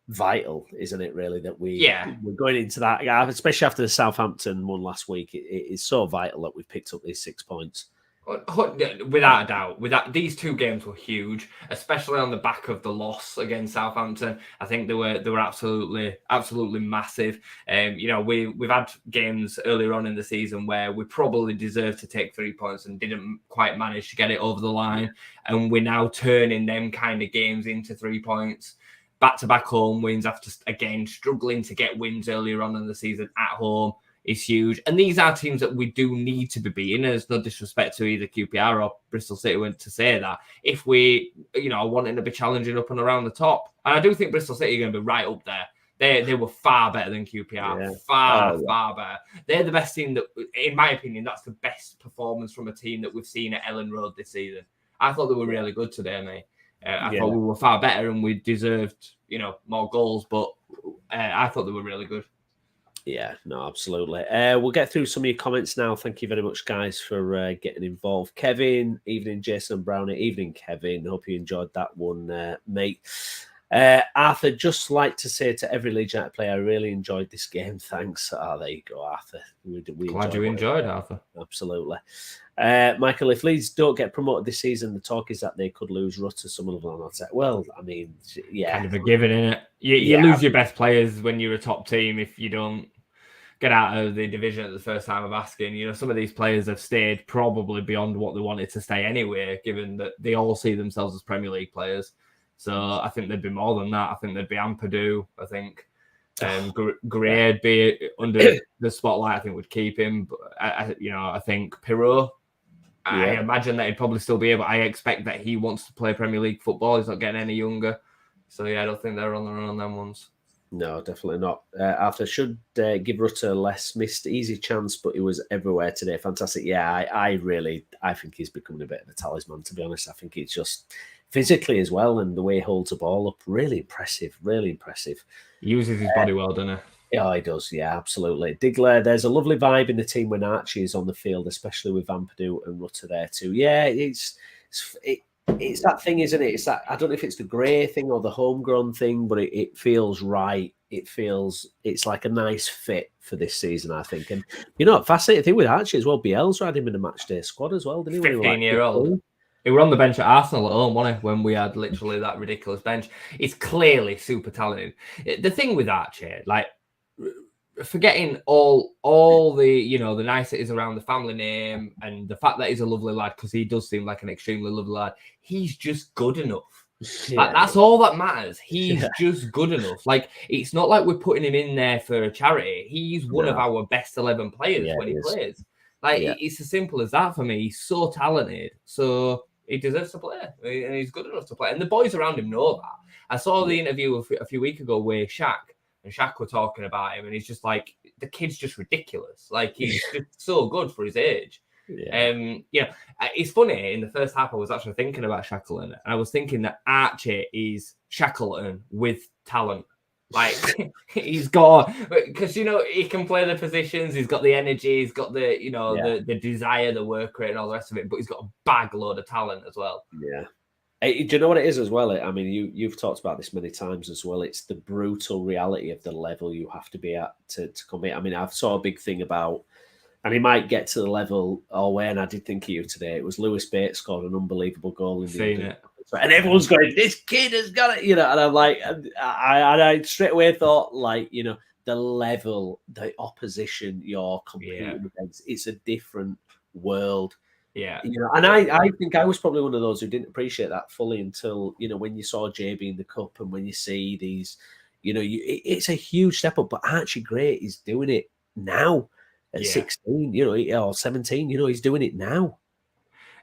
vital, isn't it? Really, that we're going into that, especially after the Southampton one last week. It is so vital that we've picked up these 6 points. Without a doubt, these two games were huge, especially on the back of the loss against Southampton. I think they were absolutely massive. You know, we've had games earlier on in the season where we probably deserved to take 3 points and didn't quite manage to get it over the line, and we're now turning them kind of games into 3 points. Back-to-back home wins after again struggling to get wins earlier on in the season at home is huge. And these are teams that we do need to be beating. There's no disrespect to either QPR or Bristol City went to say that. If we, are wanting to be challenging up and around the top. And I do think Bristol City are going to be right up there. They were far better than QPR. Far better. They're the best team that, in my opinion, that's the best performance from a team that we've seen at Ellen Road this season. I thought they were really good today, mate. I thought we were far better and we deserved, more goals. But I thought they were really good. Yeah, no, absolutely. We'll get through some of your comments now. Thank you very much, guys, for getting involved. Kevin, evening, Jason and Brownie. Evening, Kevin. Hope you enjoyed that one, mate. Arthur, just like to say to every Leeds United player, I really enjoyed this game. Thanks. There you go, Arthur. Glad you enjoyed, Arthur. Absolutely. Michael, if Leeds don't get promoted this season, the talk is that they could lose Rutter, Sunderland. I'd say, well, I mean, kind of a given, innit? You lose your best players when you're a top team if you don't get out of the division at the first time of asking. Some of these players have stayed probably beyond what they wanted to stay anyway, given that they all see themselves as Premier League players. So I think there'd be more than that. I think there'd be Ampadu. I think Gray would be under the spotlight. I think would keep him. But I think Perot. I imagine that he'd probably still be able. I expect that he wants to play Premier League football. He's not getting any younger. So, yeah, I don't think they're on their own on them ones. No, definitely not. Arthur should give Rutter less missed easy chance, but he was everywhere today. Fantastic. Yeah, I think he's becoming a bit of a talisman, to be honest. I think it's just physically as well, and the way he holds the ball up, really impressive, really impressive. He uses his body well, doesn't he? Yeah, he does. Yeah, absolutely. Diggler, there's a lovely vibe in the team when Archie is on the field, especially with Van Perdoot and Rutter there too. Yeah, it's that thing, isn't it? It's that, I don't know if it's the grey thing or the homegrown thing, but it feels right. It's like a nice fit for this season, I think. And fascinating thing with Archie as well, Bielsa had him in the match day squad as well, didn't he? 15-year-old. He were on the bench at Arsenal at home, wasn't he? When we had literally that ridiculous bench. He's clearly super talented. The thing with Archie, like, forgetting all the the niceties around the family name and the fact that he's a lovely lad, because he does seem like an extremely lovely lad. He's just good enough. Yeah. That's all that matters. He's just good enough. Like, it's not like we're putting him in there for a charity. He's one of our best 11 players when he plays. Like, it's as simple as that for me. He's so talented, so he deserves to play, and he's good enough to play. And the boys around him know that. I saw the interview a few weeks ago with Shaq. And Shaq were talking about him, and he's just like, the kid's just ridiculous. Like, he's just so good for his age. Yeah. It's funny, in the first half, I was actually thinking about Shackleton, and I was thinking that Archie is Shackleton with talent. Like, he's got, because, he can play the positions, he's got the energy, he's got the, the desire, the work rate, and all the rest of it, but he's got a bag load of talent as well. Yeah. Do you know what it is as well? I mean, you've talked about this many times as well. It's the brutal reality of the level you have to be at to compete. I mean, I saw a big thing about, and he might get to the level, when I did think of you today, it was Lewis Bates scored an unbelievable goal in the and everyone's going, this kid has got it, and I'm like, I straight away thought, like, the level, the opposition you're competing against, it's a different world. Yeah. And I think I was probably one of those who didn't appreciate that fully until, when you saw JB in the cup, and when you see these, it's a huge step up. But Archie Gray is doing it now at 16, or 17, he's doing it now.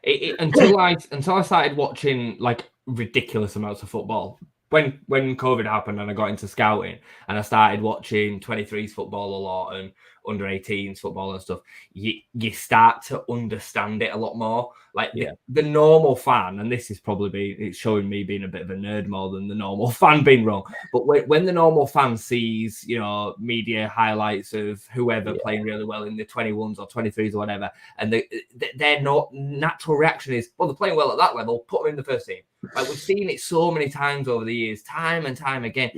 Until I started watching like ridiculous amounts of football. When COVID happened and I got into scouting and I started watching 23s football a lot and under 18s football and stuff, you start to understand it a lot more. Like the normal fan, and this is probably it's showing me being a bit of a nerd more than the normal fan being wrong. But when the normal fan sees, media highlights of whoever playing really well in the 21s or 23s or whatever, and their natural reaction is, well, they're playing well at that level, put them in the first team. Like, we've seen it so many times over the years, time and time again.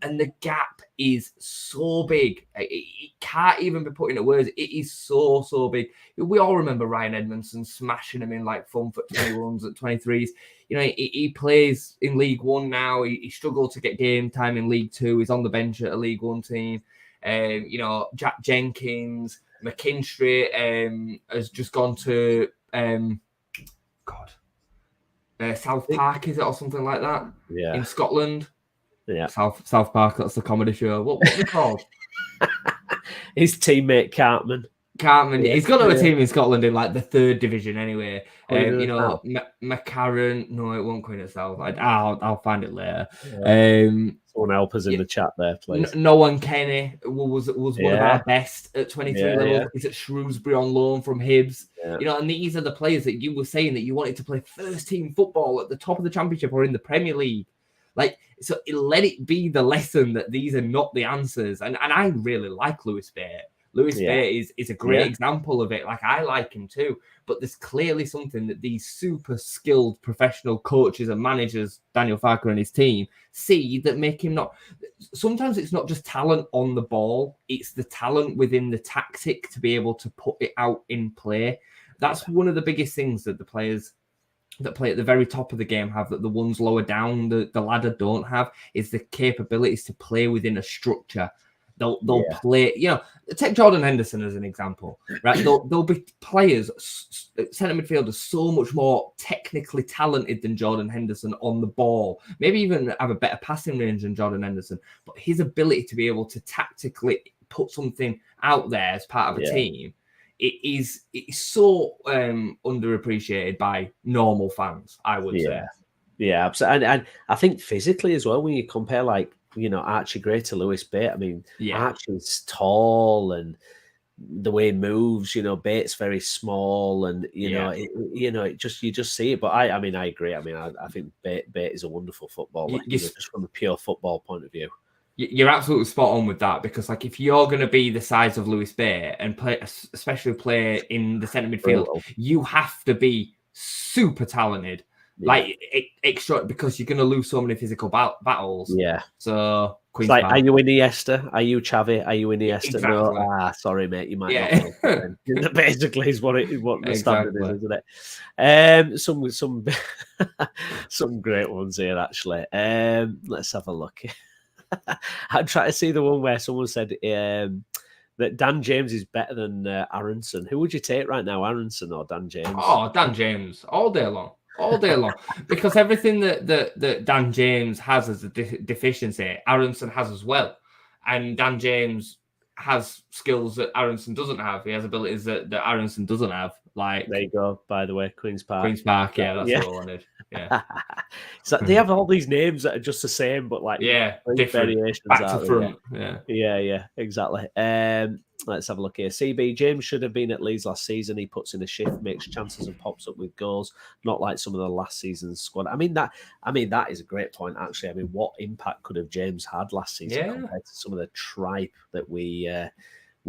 And the gap is so big. It can't even be put into words. It is so, so big. We all remember Ryan Edmondson smashing him in like fun for 21s at 23s. He plays in League One now. He struggled to get game time in League Two. He's on the bench at a League One team. Jack Jenkins, McKinstry has just gone to South Park, is it, or something like that? Yeah. In Scotland. Yeah. South Park, that's the comedy show. What are they called? His teammate Cartman. He's got a team in Scotland in like the 3rd division anyway. McCarran, no, it won't Queen of South. I'll find it later. Someone help us in the chat there, please. Noah Kenny was one of our best at 23 level. He's at Shrewsbury on loan from Hibs. And these are the players that you were saying that you wanted to play first team football at the top of the Championship or in the Premier League. Like, so let it be the lesson that these are not the answers. And I really like Lewis Bates. Bates is a great example of it. Like, I like him too. But there's clearly something that these super skilled professional coaches and managers, Daniel Farker and his team, see that make him not. Sometimes it's not just talent on the ball, it's the talent within the tactic to be able to put it out in play. That's one of the biggest things that the players that play at the very top of the game have, that the ones lower down the ladder don't have, is the capabilities to play within a structure. They'll play, take Jordan Henderson as an example, right? There'll be players, centre midfielders, so much more technically talented than Jordan Henderson on the ball, maybe even have a better passing range than Jordan Henderson, but his ability to be able to tactically put something out there as part of a team it's so underappreciated by normal fans, I would say. Yeah, absolutely. And I think physically as well, when you compare like, Archie Gray to Lewis Bate, I mean, Archie's tall and the way he moves, Bate's very small and, it just, you just see it. But I mean, I agree. I mean, I think Bate is a wonderful footballer, just from a pure football point of view. You're absolutely spot on with that, because like if you're going to be the size of Lewis Bate and especially play in the centre midfield, you have to be super talented. Like extra, because you're going to lose so many physical battles. Yeah. So Queen's Park. Are you Iniesta? Are you Xavi? Are you Iniesta? Exactly. No. Sorry, mate. You might not know. Basically, is what the standard is, isn't it? Some great ones here, actually. Let's have a look. I'm trying to see the one where someone said that Dan James is better than Aronson. Who would you take right now, Aronson or Dan James? Oh, Dan James all day long. Because everything that Dan James has as a deficiency, Aronson has as well. And Dan James has skills that Aronson doesn't have. He has abilities that Aronson doesn't have. Like, there you go, by the way, Queen's Park. That's what I wanted. Yeah. So they have all these names that are just the same, but like different variations. Back to front. Yeah, exactly. Let's have a look here. CB James should have been at Leeds last season. He puts in a shift, makes chances and pops up with goals. Not like some of the last season's squad. I mean that is a great point, actually. I mean, what impact could have James had last season compared to some of the tripe that we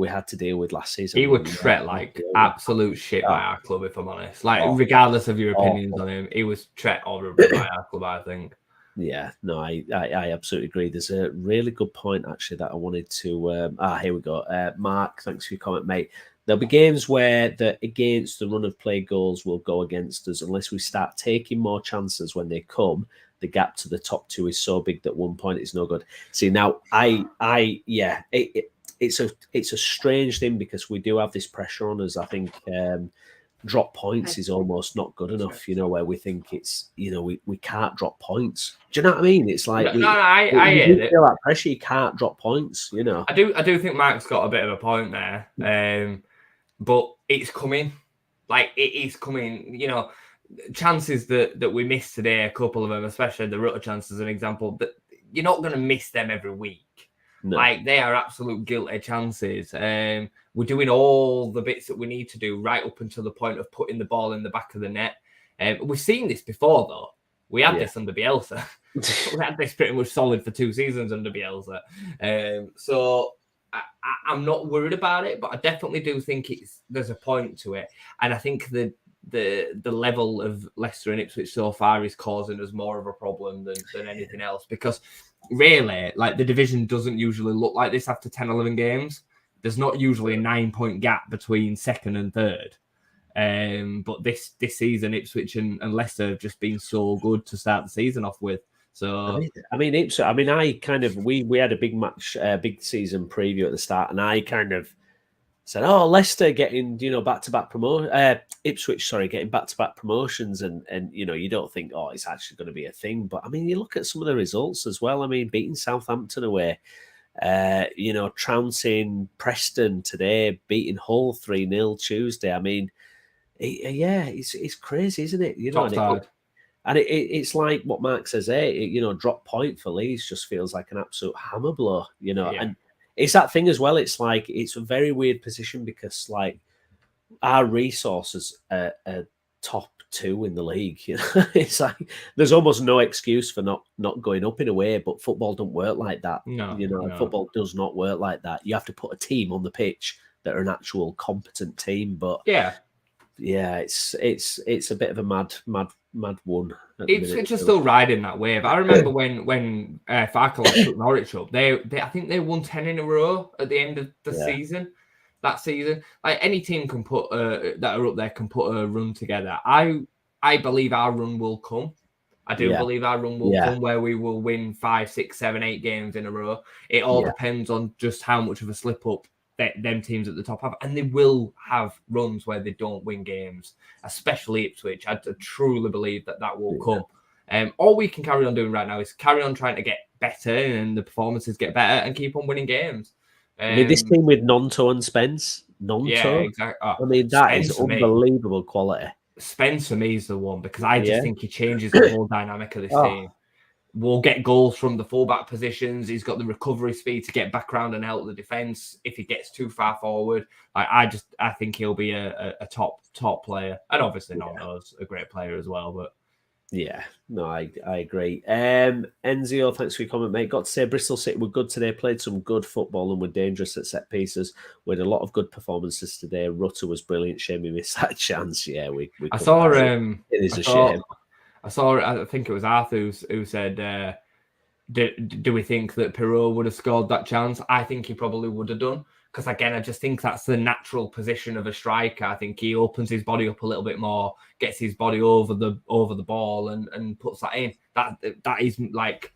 had to deal with last season? He would treat like absolute shit by our club, if I'm honest. Like, regardless of your opinions on him, he was treat horribly by our club, I think. Yeah, no, I absolutely agree. There's a really good point, actually, that I wanted to... here we go. Mark, thanks for your comment, mate. There'll be games where against the run of play goals will go against us unless we start taking more chances when they come. The gap to the top two is so big that 1 point is no good. See, now, it's a strange thing because we do have this pressure on us. I think drop points is almost not good enough, where we think it's, we can't drop points. Do you know what I mean? It's like I feel that pressure. You can't drop points, I do think Mark's got a bit of a point there, but it's coming. Like, it is coming. Chances that we missed today, a couple of them, especially the Rutter chances, an example. That you're not going to miss them every week. No. Like, they are absolute guilty chances. We're doing all the bits that we need to do right up until the point of putting the ball in the back of the net. We've seen this before, though. We had this under Bielsa. We had this pretty much solid for 2 seasons under Bielsa. So I'm not worried about it, but I definitely do think there's a point to it. And I think the level of Leicester and Ipswich so far is causing us more of a problem than anything else, because really, like, the division doesn't usually look like this after 10, 11 games. There's not usually a 9-point gap between second and third. But this season, Ipswich and Leicester have just been so good to start the season off with. So I mean, Ipswich. I mean, I kind of we had a big match, big season preview at the start, and I kind of said, "Oh, Leicester getting back-to-back promotion, Ipswich, sorry, getting back-to-back promotions," and you don't think, oh, it's actually going to be a thing. But I mean, you look at some of the results as well. I mean, beating Southampton away, trouncing Preston today, beating Hull 3-0 Tuesday. I mean, it's crazy, isn't it? And it's like what Mark says there. Drop point for Leeds just feels like an absolute hammer blow. And it's that thing as well. It's like it's a very weird position because like our resources are top 2 in the league. It's like there's almost no excuse for not going up in a way. But football don't work like that. No. Football does not work like that. You have to put a team on the pitch that are an actual competent team. But yeah, it's a bit of a mad one. Ipswich are still riding that wave. I remember when Farkeloff took Norwich up, I think they won 10 in a row at the end of the season. That season, like any team can put that are up there can put a run together. I believe our run will come. I do believe our run will come where we will win 5, 6, 7, 8 games in a row. It all depends on just how much of a slip up them teams at the top have, and they will have runs where they don't win games, especially Ipswich. I truly believe that will come. All we can carry on doing right now is carry on trying to get better and the performances get better and keep on winning games. I mean, this team with Nonto and Spence, Yeah, Nonto. exactly. Oh, I mean, that is unbelievable quality. Spence for me is the one because I just Yeah. think he changes the whole dynamic of this Oh. team. Will get goals from the fullback positions. He's got the recovery speed to get back around and help the defense if he gets too far forward. I think he'll be a top player, and obviously Nonto's a great player as well. But yeah, no, I agree. Enzio, thanks for your comment, mate. Got to say, Bristol City were good today. Played some good football and were dangerous at set pieces. We had a lot of good performances today. Rutter was brilliant. Shame he missed that chance. Yeah, we I saw. it is a shame. I think it was Arthur who said, do we think that Perot would have scored that chance? I think he probably would have done. Because again, I just think that's the natural position of a striker. I think he opens his body up a little bit more, gets his body over the ball and puts that in. That is like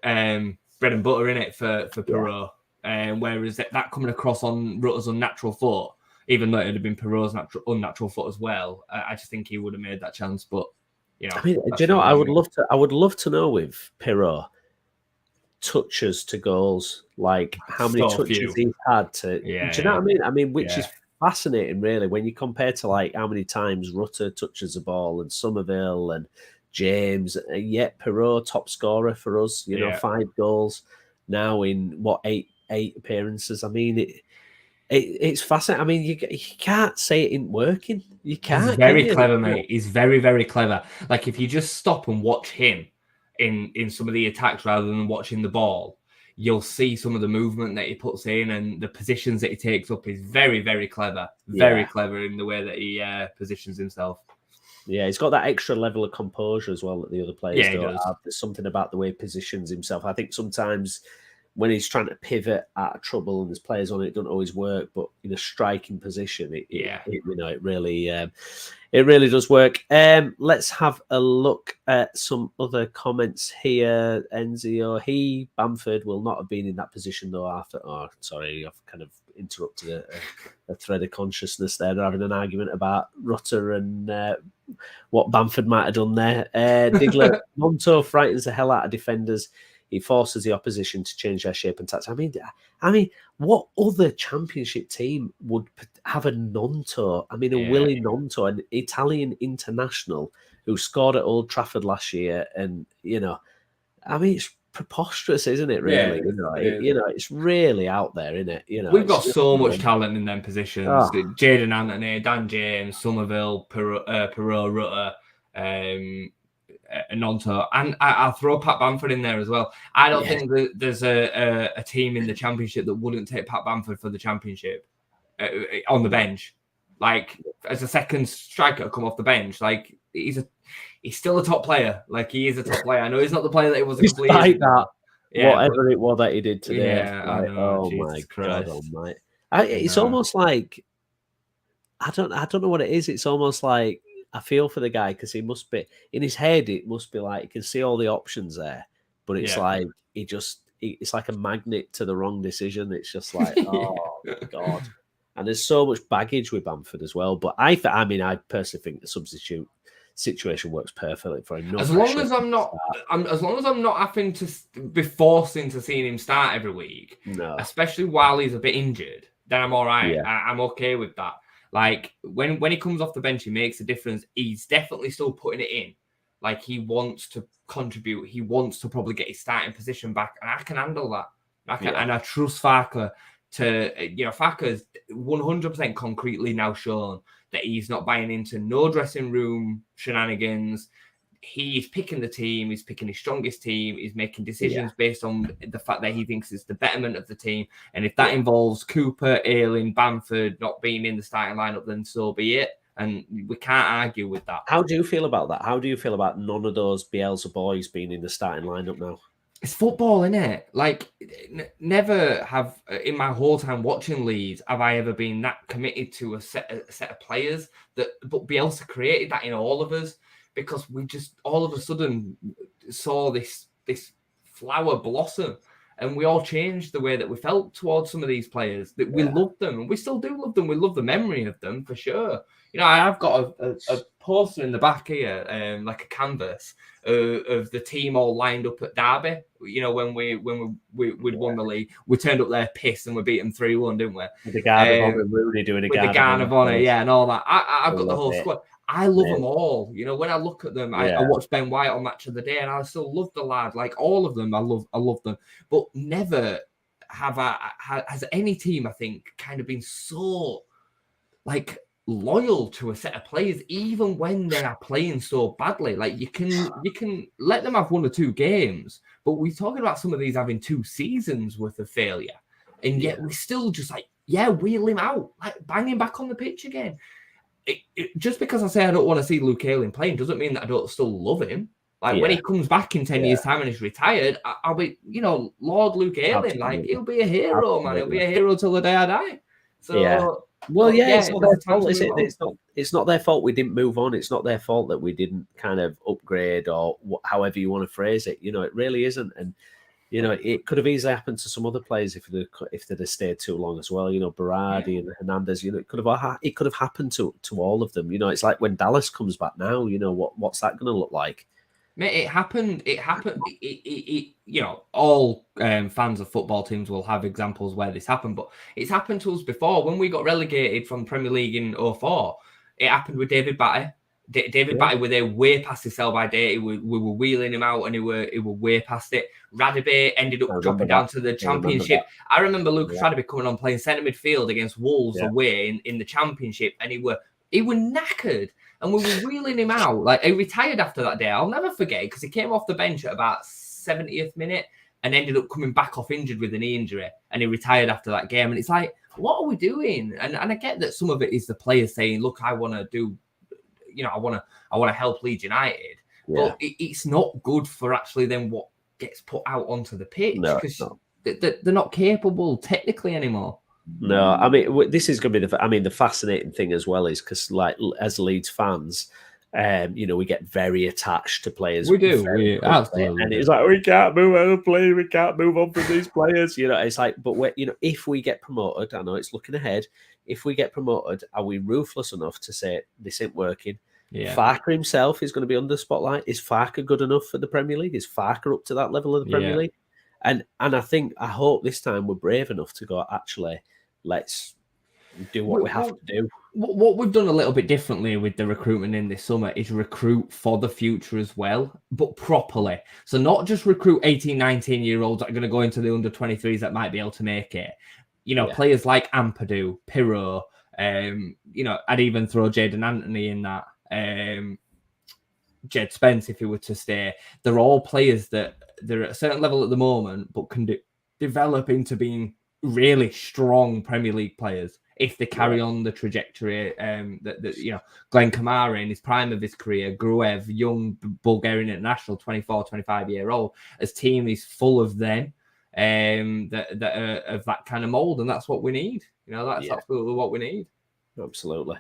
bread and butter in it for Perot. Whereas that coming across on Rutter's unnatural foot, even though it had been Perot's unnatural foot as well, I just think he would have made that chance. But I mean, do you know? I would love to know with Perot touches to goals, like how many touches he's had to. Do you know what I mean? I mean, which is fascinating, really, when you compare to like how many times Rutter touches the ball and Somerville and James, and yet Perot top scorer for us. 5 goals now in what 8 appearances. I mean, it's fascinating. I mean, you can't say it isn't working. You can't. He's very clever, mate. He's very, very clever. Like if you just stop and watch him in some of the attacks rather than watching the ball, you'll see some of the movement that he puts in and the positions that he takes up is very, very clever. Very clever in the way that he positions himself. Yeah, he's got that extra level of composure as well that the other players don't have. There's something about the way he positions himself. I think sometimes when he's trying to pivot out of trouble and there's players on it, don't always work. But in a striking position, it really does work. Let's have a look at some other comments here. Enzio, Bamford will not have been in that position though after. Oh, sorry, I've kind of interrupted a thread of consciousness there. They're having an argument about Rutter and what Bamford might have done there. Diggler, Monto frightens the hell out of defenders. He forces the opposition to change their shape and tactics. I mean, what other championship team would have a Nonto? I mean, a Willy Nonto, an Italian international who scored at Old Trafford last year, and I mean, it's preposterous, isn't it? Really, it's really out there, isn't it? We've got so much talent in them positions. Jadon Anthony, Dan James, Somerville, Perot, Rutter. Nonto, and I'll throw Pat Bamford in there as well. I don't think that there's a team in the championship that wouldn't take Pat Bamford for the championship on the bench, like as a second striker come off the bench. Like he's still a top player. Like he is a top player. I know he's not the player that he was a couple of years ago. Whatever it was that he did today. I know, my Christ. God almighty! It's almost like I don't know what it is. It's almost like I feel for the guy because he must be in his head. It must be like he can see all the options there, but it's like it's like a magnet to the wrong decision. It's just like oh God, and there's so much baggage with Bamford as well. But I personally think the substitute situation works perfectly for him. As long as I'm not having to be forcing to seeing him start every week, especially while he's a bit injured, then I'm all right. I'm okay with that. Like when he comes off the bench, he makes a difference. He's definitely still putting it in. Like he wants to contribute. He wants to probably get his starting position back, and I can handle that. And I trust Farker to. Farker's 100% concretely now shown that he's not buying into no dressing room shenanigans. He's picking the team. He's picking his strongest team. He's making decisions based on the fact that he thinks it's the betterment of the team. And if that involves Cooper, Ayling, Bamford not being in the starting lineup, then so be it. And we can't argue with that. How do you feel about that? How do you feel about none of those Bielsa boys being in the starting lineup now? It's football, isn't it? Like, never have in my whole time watching Leeds have I ever been that committed to a set of players but Bielsa created that in all of us. Because we just all of a sudden saw this flower blossom, and we all changed the way that we felt towards some of these players. That we loved them, and we still do love them. We love the memory of them for sure. I've got poster in the back here, like a canvas of the team all lined up at Derby. You know, when we'd won the league, we turned up there pissed and we beat them 3-1, didn't we? With the guard of honor, Rooney doing a with the guard of honor, yeah, and all that. I've got the whole squad. I love them all. You know, when I look at them, I watched Ben White on Match of the Day, and I still love the lad. Like all of them, I love them. But never has any team, I think, kind of been so like loyal to a set of players, even when they are playing so badly. Like you can let them have 1 or 2 games, but we're talking about some of these having 2 seasons worth of failure, and yet we still just like wheel him out, like bang him back on the pitch again. Just because I say I don't want to see Luke Ayling playing doesn't mean that I don't still love him. Like when he comes back in 10 years' time and he's retired, I'll be, Lord Luke Ayling. Like he'll be a hero, man. He'll be a hero till the day I die. So it's not their fault, is it? It's not their fault we didn't move on. It's not their fault that we didn't kind of upgrade or however you want to phrase it. It really isn't. And it could have easily happened to some other players if they'd have stayed too long as well. Berardi and Hernandez. It could have happened to all of them. It's like when Dallas comes back now. What's that going to look like? Mate, it happened. All fans of football teams will have examples where this happened, but it's happened to us before. When we got relegated from Premier League in 2004, it happened with David Batty. David Batty were there way past his sell by date. We were wheeling him out and he were way past it. Radabe ended up dropping down to the Championship. I remember Lucas Radabe coming on playing centre midfield against Wolves away in the Championship, and he were knackered. And we were wheeling him out. Like, he retired after that day. I'll never forget, because he came off the bench at about 70th minute and ended up coming back off injured with a knee injury. And he retired after that game. And it's like, what are we doing? And I get that some of it is the players saying, look, I want to do, I want to help Leeds United. Yeah. But it's not good for actually then what gets put out onto the pitch. Because they're not capable technically anymore. No, I mean, this is going to be the fascinating thing as well is because, like, as Leeds fans, we get very attached to players. We do, absolutely. And it's like, we can't move on the play, we can't move on from these players. It's like, but if we get promoted, I know it's looking ahead. If we get promoted, are we ruthless enough to say this ain't working? Yeah. Farker himself is going to be under the spotlight. Is Farker good enough for the Premier League? Is Farker up to that level of the Premier League? And I hope this time we're brave enough to go, actually, let's do what we have to do. What we've done a little bit differently with the recruitment in this summer is recruit for the future as well, but properly. So not just recruit 18, 19-year-olds that are going to go into the under-23s that might be able to make it. Players like Ampadu, Pirro, I'd even throw Jadon Anthony in that. Jed Spence, if he were to stay. They're all players that they're at a certain level at the moment, but can develop into being really strong Premier League players if they carry on the trajectory that Glenn Kamara in his prime of his career, Gruev, young Bulgarian international, 24, 25-year-old, his team is full of them that are of that kind of mold, and that's what we need. That's absolutely what we need. Absolutely.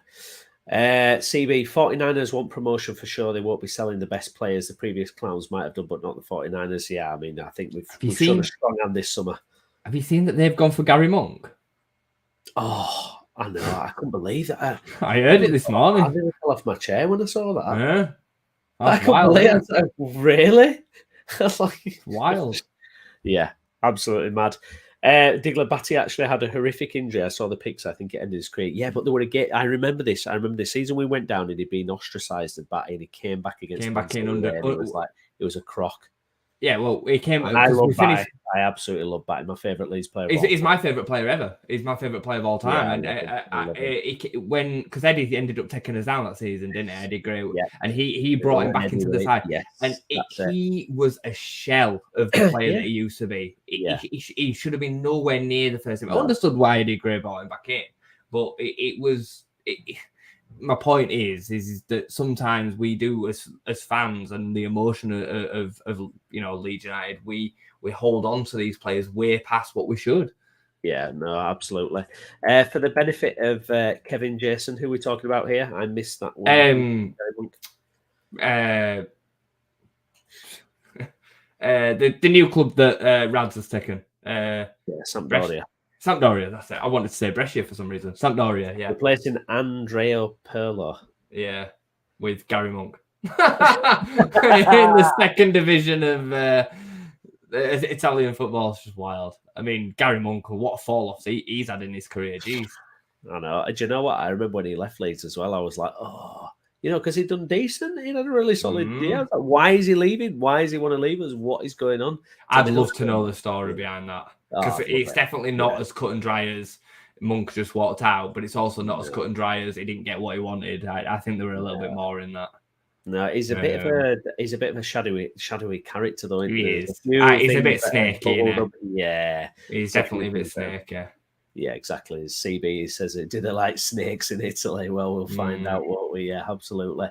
CB, 49ers want promotion for sure. They won't be selling the best players. The previous clowns might have done, but not the 49ers. Yeah, I mean, I think we've shown a strong hand this summer. Have you seen that they've gone for Gary Monk? Oh, I know. I couldn't believe that. I heard it this morning. I nearly fell off my chair when I saw that. Yeah. I couldn't believe it. Really? That's like wild. Yeah, absolutely mad. Digler Batty actually had a horrific injury. I saw the pics. I think it ended his career. Yeah, but there were I remember this. I remember the season we went down and he'd been ostracised at Batty, and he came back against. Came back in under. It was like it was a crock. Yeah, well, he came. I love Batty. I absolutely love Batty. My favourite Leeds player. He's my favourite player ever. He's my favourite player of all time. Yeah, and because Eddie ended up taking us down that season, didn't he? Eddie Gray, and he brought him back into the side. Yes, and he was a shell of the player that he used to be. He should have been nowhere near the first team. I understood why Eddie Gray brought him back in, but it was. My point is that sometimes we do as fans and the emotion of Leeds United, we hold on to these players way past what we should. Yeah, no, absolutely. For the benefit of Kevin Jason, who we're talking about here, I missed that one. The new club that Rads has taken. Sampdoria. Sampdoria, that's it. I wanted to say Brescia for some reason. Sampdoria, yeah. Replacing Andrea Pirlo. Yeah. with Gary Monk in the second division of Italian football. It's just wild. I mean, Gary Monk, what a fall off he's had in his career. Jeez. I know. Do you know what? I remember when he left Leeds as well. I was like, oh, because he'd done decent. He had a really solid year. Like, why is he leaving? Why does he want to leave us? What is going on? I'd love to know the story behind that, because it's definitely not as cut and dry as Monk just walked out, but it's also not as cut and dry as he didn't get what he wanted. I think there were a little bit more in that. No, he's a bit of a shadowy character though. He is. He's a bit snaky, isn't he? Yeah, he's definitely a bit snaky. Yeah, exactly. As CB says, it. Do they like snakes in Italy? Well, we'll find out what we. Yeah, absolutely.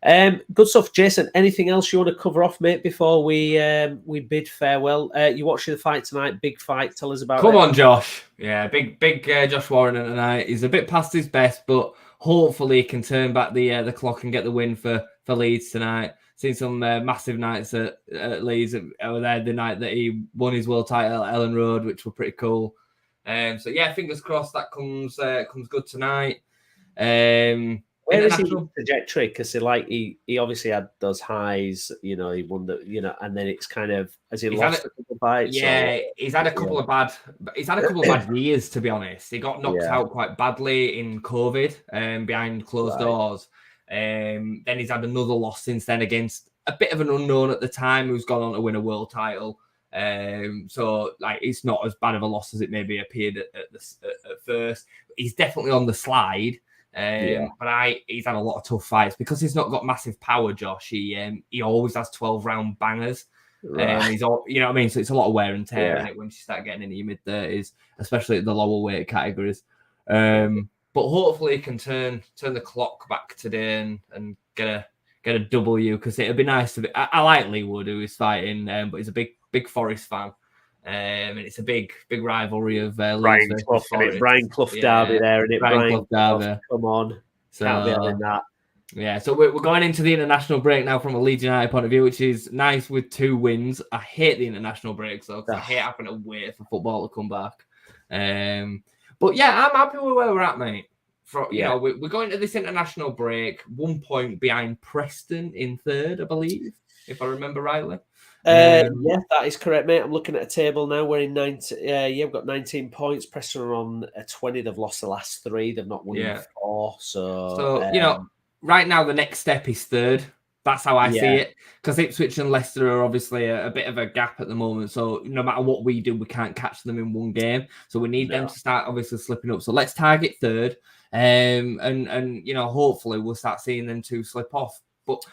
Good stuff, Jason. Anything else you want to cover off, mate, before we bid farewell? You watching the fight tonight? Big fight. Tell us about it. Come on, Josh. Yeah, big Josh Warren tonight. He's a bit past his best, but hopefully he can turn back the clock and get the win for Leeds tonight. Seen some massive nights at Leeds. I was there the night that he won his world title at Ellen Road, which were pretty cool. So yeah, fingers crossed that comes good tonight. Where is he in trajectory? Because he obviously had those highs, he won the, and then it's kind of, has he lost a couple of fights? Yeah, he's had a couple of bad years, to be honest. He got knocked out quite badly in COVID, behind closed doors. Then he's had another loss since then against a bit of an unknown at the time who's gone on to win a world title. So like it's not as bad of a loss as it maybe appeared at first. He's definitely on the slide. But he's had a lot of tough fights because he's not got massive power, Josh. He always has 12-round bangers. Right. He's all, you know what I mean? So it's a lot of wear and tear in it once you start getting into your mid-30s, especially at the lower weight categories. But hopefully he can turn the clock back today and get a W, because it'd be nice to be. I like Lee Wood, who is fighting, but he's a big Forest fan. And it's a big rivalry of Brian Clough derby there, and Brian Clough derby. Come on, can't be having that. Yeah, so we're going into the international break now from a Leeds United point of view, which is nice with 2 wins. I hate the international breaks though, because I hate having to wait for football to come back. But yeah, I'm happy with where we're at, mate. We're going to this international break 1 point behind Preston in third, I believe, if I remember rightly. Yeah, that is correct, mate. I'm looking at a table now. We're in 19. We've got 19 points. Preston are on 20. They've lost the last 3. They've not won 4. So right now the next step is third. That's how I see it. Because Ipswich and Leicester are obviously a bit of a gap at the moment. So no matter what we do, we can't catch them in one game. So we need them to start obviously slipping up. So let's target third. And hopefully we'll start seeing them 2 slip off. But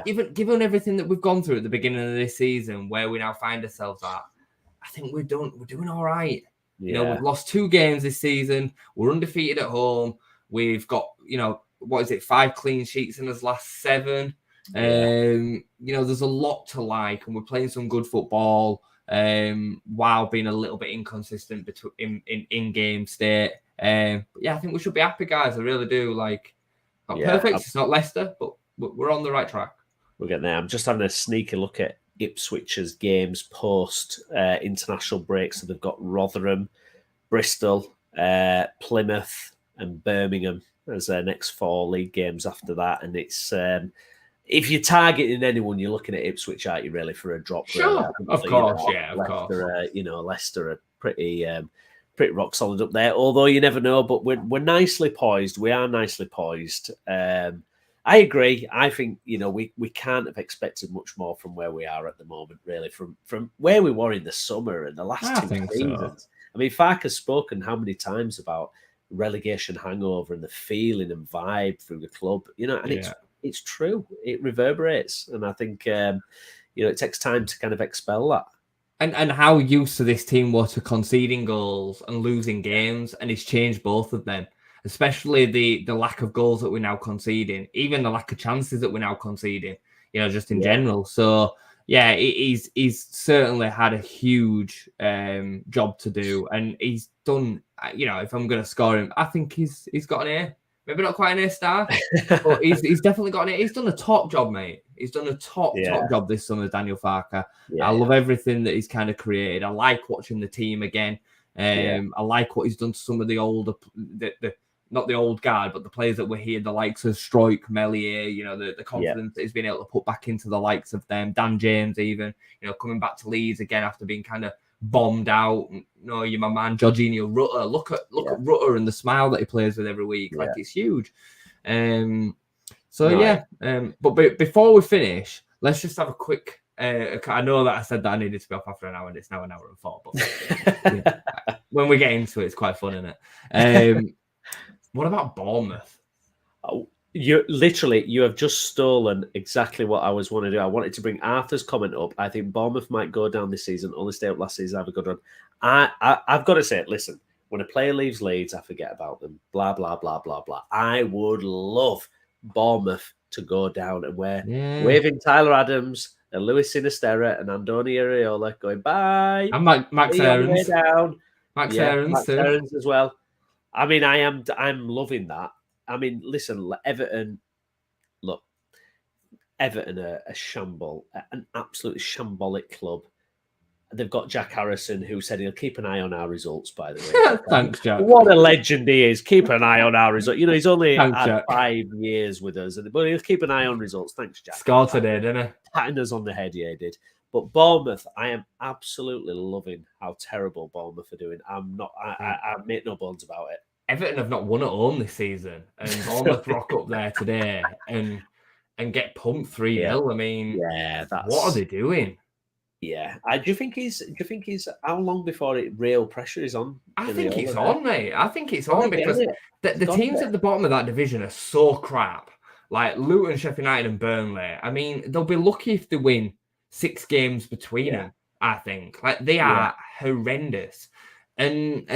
even given everything that we've gone through at the beginning of this season, where we now find ourselves at, I think we're doing all right. Yeah. We've lost 2 games this season. We're undefeated at home. We've got 5 clean sheets in his last 7. There's a lot to like, and we're playing some good football while being a little bit inconsistent in game state. I think we should be happy, guys. I really do. Not perfect. It's not Leicester, but we're on the right track. We're getting there. I'm just having a sneaky look at Ipswich's games post international break. So they've got Rotherham, Bristol, Plymouth, and Birmingham as their next 4 league games after that. And it's if you're targeting anyone, you're looking at Ipswich, aren't you, really, for a drop? Sure, of course. Leicester are pretty rock solid up there. Although you never know, but we're nicely poised. We are nicely poised. I agree. I think we can't have expected much more from where we are at the moment, really, from where we were in the summer and the last 2 seasons. So. I mean, Farke's spoken how many times about relegation hangover and the feeling and vibe through the club, and it's true. It reverberates, and I think it takes time to kind of expel that. And how used to this team were to conceding goals and losing games, and it's changed both of them. Especially the lack of goals that we're now conceding, even the lack of chances that we're now conceding, just in general. So, he's certainly had a huge job to do, and he's done. If I'm going to score him, I think he's got an A. Maybe not quite an A star, but he's definitely got an A. He's done a top job, mate. He's done a top job this summer, Daniel Farke. I love everything that he's kind of created. I like watching the team again. I like what he's done to some of the older, not the old guard, but the players that were here, the likes of Stroik, Melier, the confidence that he's been able to put back into the likes of them, Dan James even, coming back to Leeds again after being kind of bombed out. You're my man, Jorginho Rutter. Look at Rutter and the smile that he plays with every week. Like, it's huge. But before we finish, let's just have a quick. I know that I said that I needed to be off after an hour, and it's now an hour and 4. But when we get into it, it's quite fun, isn't it? What about Bournemouth? Oh, you have just stolen exactly what I was wanting to do. I wanted to bring Arthur's comment up. I think Bournemouth might go down this season. Only stay up last season. Have a good run. I've got to say it. Listen, when a player leaves Leeds, I forget about them. Blah blah blah blah blah. I would love Bournemouth to go down and waving Tyler Adams and Luis Sinisterra and Andoni Areola going bye. And Max Aarons down. Max Aarons as well. I mean, I'm loving that. I mean, listen, Everton are a shamble, an absolutely shambolic club. They've got Jack Harrison, who said he'll keep an eye on our results, by the way. Thanks, Jack. What a legend he is. Keep an eye on our results. He's only had 5 years with us, but he'll keep an eye on results. Thanks, Jack. Scored today, didn't he? Patting us on the head, yeah, he did. But Bournemouth, I am absolutely loving how terrible Bournemouth are doing. I make no bones about it. Everton have not won at home this season, and Bournemouth rock up there today and get pumped 3-0. I mean, what are they doing? Yeah, do you think he's? How long before real pressure is on? I think it's on, mate. I think it's on because the teams at the bottom of that division are so crap. Like Luton, Sheffield United, and Burnley. I mean, they'll be lucky if they win 6 games between them. I think they are horrendous, and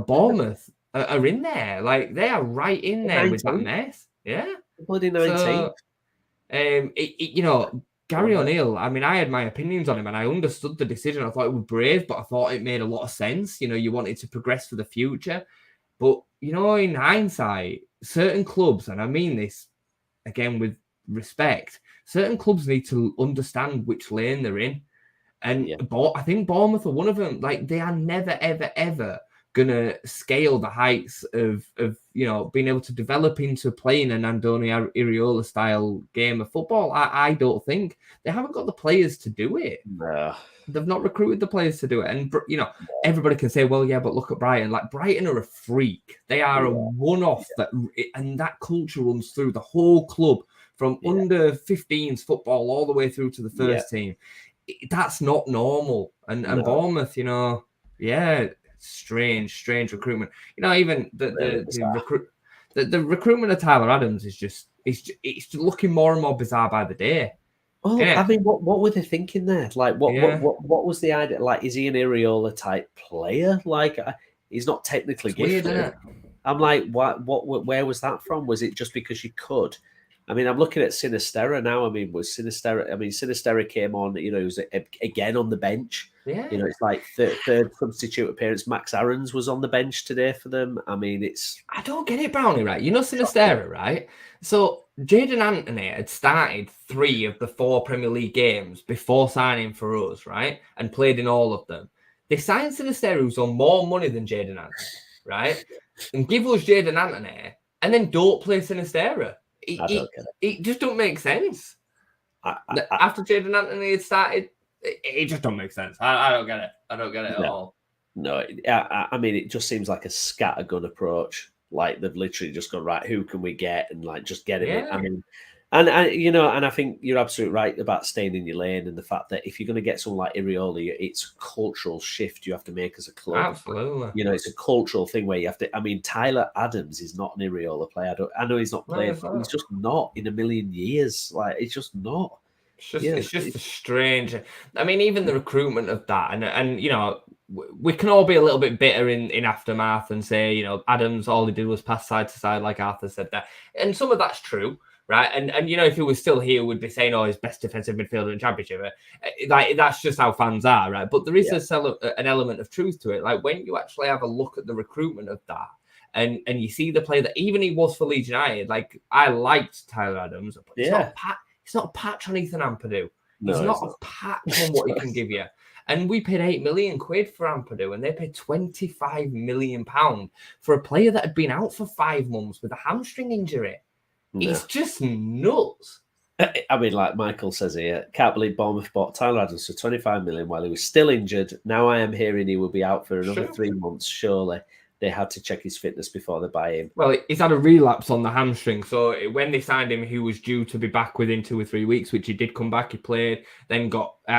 Bournemouth are in there. Like they are right in there 19th. With that mess. Yeah, bloody 19th. Gary O'Neill, I mean, I had my opinions on him and I understood the decision. I thought it was brave, but I thought it made a lot of sense. You wanted to progress for the future. But, in hindsight, certain clubs, and I mean this again with respect, certain clubs need to understand which lane they're in. And I think Bournemouth are one of them. Like, they are never, ever, ever going to scale the heights of being able to develop into playing an Andoni Areola style game of football. I don't think they haven't got the players to do it. No. They've not recruited the players to do it. And, everybody can say, well, yeah, but look at Brighton. Like, Brighton are a freak. They are a one-off and that culture runs through the whole club from under 15s football all the way through to the first team. That's not normal. And Bournemouth, strange recruitment. Even the recruitment of Tyler Adams is just it's looking more and more bizarre by the day. Oh, I mean, what were they thinking there? Like, what was the idea? Like, is he an Areola type player? Like, he's not technically gifted. Weird, isn't it? I'm like, where was that from? Was it just because you could? I mean, I'm looking at Sinisterra now. I mean, Sinisterra came on, he was again on the bench. Yeah. It's like third substitute appearance. Max Aarons was on the bench today for them. I mean, I don't get it, Brownie, right? Sinisterra, right? So Jadon Anthony had started 3 of the 4 Premier League games before signing for us, right? And played in all of them. They signed Sinisterra, who's on more money than Jadon Anthony, right? And give us Jadon Anthony and then don't play Sinisterra. It just don't make sense. After Jadon Anthony had started, it just don't make sense. I don't get it. I don't get it at all. No, I mean, it just seems like a scattergun approach. Like they've literally just gone, right, who can we get? And like just get it. I mean, and I think you're absolutely right about staying in your lane and the fact that if you're going to get someone like Areola, it's a cultural shift you have to make as a club. Absolutely. It's a cultural thing where you have to. I mean, Tyler Adams is not an Areola player. I know he's not played. He's just not in a million years. Like it's just not. It's just a strange. I mean, even the recruitment of that, and we can all be a little bit bitter in aftermath and say, Adams, all he did was pass side to side, like Arthur said there, and some of that's true. Right. And if he was still here, we'd be saying, oh, he's best defensive midfielder in Championship. Like, that's just how fans are. Right. But there is an element of truth to it. Like when you actually have a look at the recruitment of that and you see the player that even he was for Leeds United, like I liked Tyler Adams. But it's not a patch on Ethan Ampadu. He's No, not it's a not. patch on what he can give you. And we paid £8 million for Ampadu, and they paid £25 million for a player that had been out for 5 months with a hamstring injury. No. It's just nuts. I mean, like Michael says here, can't believe Bournemouth bought Tyler Adams for 25 million while he was still injured. Now I am hearing he will be out for another 3 months. Surely they had to check his fitness before they buy him. Well, he's had a relapse on the hamstring. So when they signed him, he was due to be back within 2 or 3 weeks, which he did come back. He played, then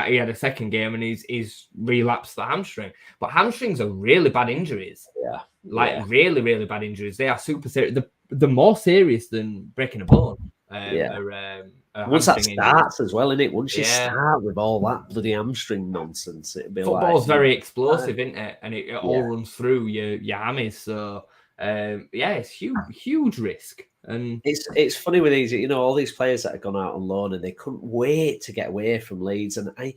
he had a second game, and he's relapsed the hamstring. But hamstrings are really bad injuries. Yeah. Really, really bad injuries. They are super serious. They're more serious than breaking a bone. Once that starts as well, isn't it? Once you start with all that bloody hamstring nonsense, it'll be football's very explosive, isn't it? And it all runs through your hammies. So it's huge risk. And it's funny with these, all these players that have gone out on loan and they couldn't wait to get away from Leeds. And I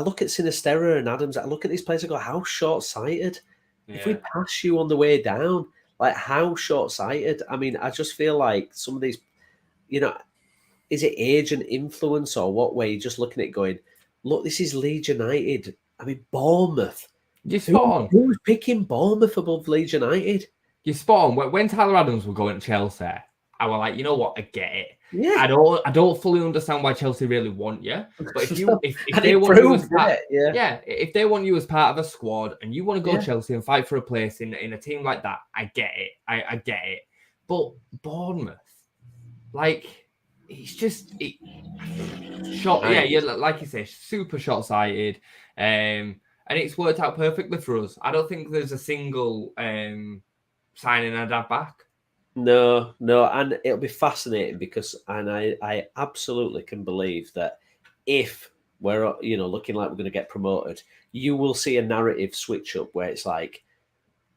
look at Sinisterra and Adams, I look at these players and go, how short-sighted. If we pass you on the way down, like how short-sighted. I mean, I just feel like some of these, is it age and influence or what, where you're just looking at it going, look, this is Leeds United. I mean, Bournemouth. You're spot on. Who's picking Bournemouth above Leeds United? You're spot on. When Tyler Adams were going to Chelsea, I was like, you know what, I get it. Yeah. I don't fully understand why Chelsea really want you. But if they want you as part, if they want you as part of a squad and you want to go to Chelsea and fight for a place in a team like that, I get it. I get it. But Bournemouth, like, it's just short. Yeah, like you say, super short-sighted. And it's worked out perfectly for us. I don't think there's a single signing I'd have back. No, and it'll be fascinating because, and I absolutely can believe that if we're looking like we're going to get promoted, you will see a narrative switch up where it's like,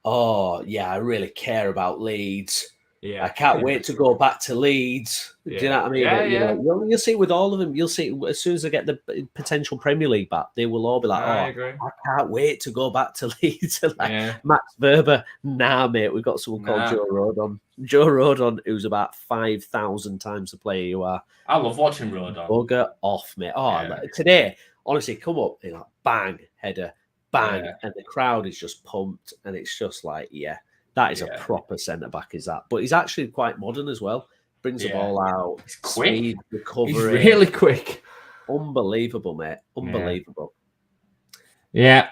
oh yeah, I really care about Leeds. Yeah, I can't wait to go back to Leeds. Do you know what I mean? You'll see it with all of them. You'll see as soon as they get the potential Premier League back, they will all be like, I can't wait to go back to Leeds. Max Verber, nah, mate, we've got someone called Joe Rodon. Joe Rodon, who's about 5,000 times the player you are. I love watching Rodon. Bugger off, mate. Today, honestly, come up, like bang, header, bang, and the crowd is just pumped, and it's just like, that is a proper centre-back, is that? But he's actually quite modern as well. Brings the ball out. He's quick. Speed, recovery. He's really quick. Unbelievable, mate. Unbelievable. Yeah.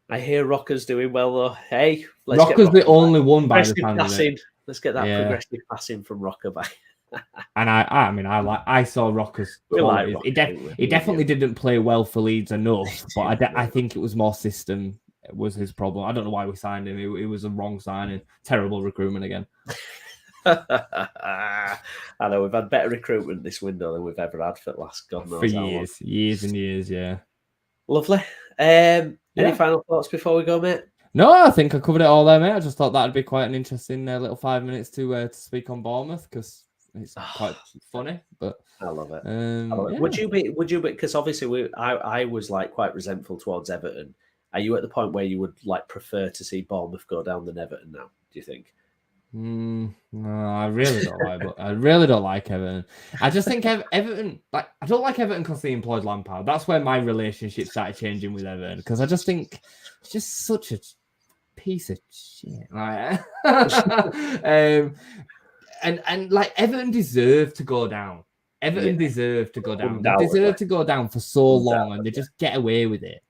I hear Rocker's doing well, though. Hey, Rocker's the only one by the time of it. Let's get that progressive passing from Rocker back. And I saw Rocker's qualities. He definitely didn't play well for Leeds enough, but I think it was more system was his problem. I don't know why we signed him. It was a wrong signing. Terrible recruitment again. I know we've had better recruitment this window than we've ever had for the last God knows how long. Years and years. Yeah. Lovely. Any final thoughts before we go, mate? No, I think I covered it all there, mate. I just thought that'd be quite an interesting little 5 minutes to speak on Bournemouth because it's quite funny. But I love it. Would you be? Because obviously I was like quite resentful towards Everton. Are you at the point where you would like prefer to see Bournemouth go down than Everton now? Do you think? No, I really don't like. But I really don't like Everton. I just think Everton. Like, I don't like Everton because they employed Lampard. That's where my relationship started changing with Everton because I just think it's just such a piece of shit. Like, and like Everton deserve to go down. Everton deserve to go down. They deserve to go down for so long, and they just get away with it.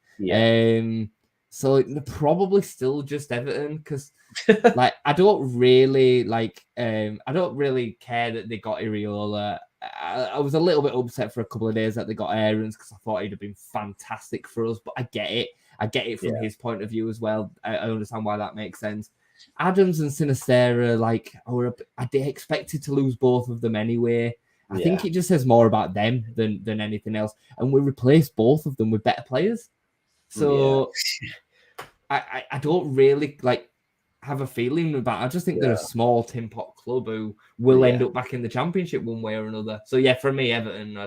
So they're probably still just Everton because, like, I don't really care that they got Iriola. I was a little bit upset for a couple of days that they got Aarons because I thought he'd have been fantastic for us. But I get it. I get it from his point of view as well. I understand why that makes sense. Adams and Sinisterra, they expected to lose both of them anyway. I think it just says more about them than anything else. And we replaced both of them with better players. So I don't really have a feeling about it. I just think they're a small tin pot club who will end up back in the Championship one way or another. So for me, Everton.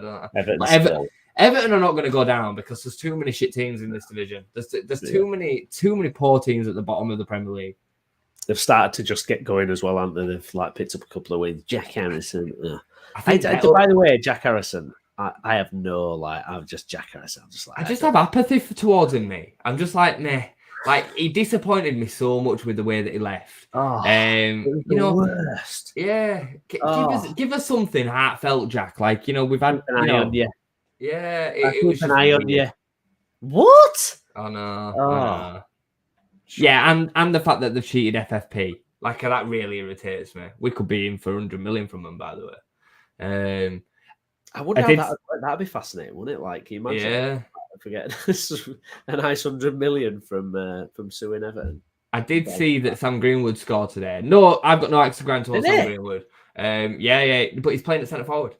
Everton are not going to go down because there's too many shit teams in this division. There's too many poor teams at the bottom of the Premier League. They've started to just get going as well, haven't they? They've picked up a couple of wins. Jack Harrison. By the way, Jack Harrison, I have no I'm just Jack Harris. I'm just like I just have apathy towards him, mate. I'm just like, meh. Like he disappointed me so much with the way that he left. Oh, it was you the know, worst. yeah. Oh, Give us something heartfelt, Jack. Like we've had, keep an eye on you. yeah. I It was keep an just eye on weird. you. What? I know. Oh. I know. Yeah, and the fact that they've cheated FFP, like that really irritates me. We could be in for 100 million from them, by the way. I wonder how that'd be fascinating, wouldn't it? Like, can you imagine? Yeah. Forget a nice 100 million from suing Everton. I did see that Sam Greenwood scored today. No, I've got no extra ground towards Sam Greenwood. Yeah, but he's playing at centre forward.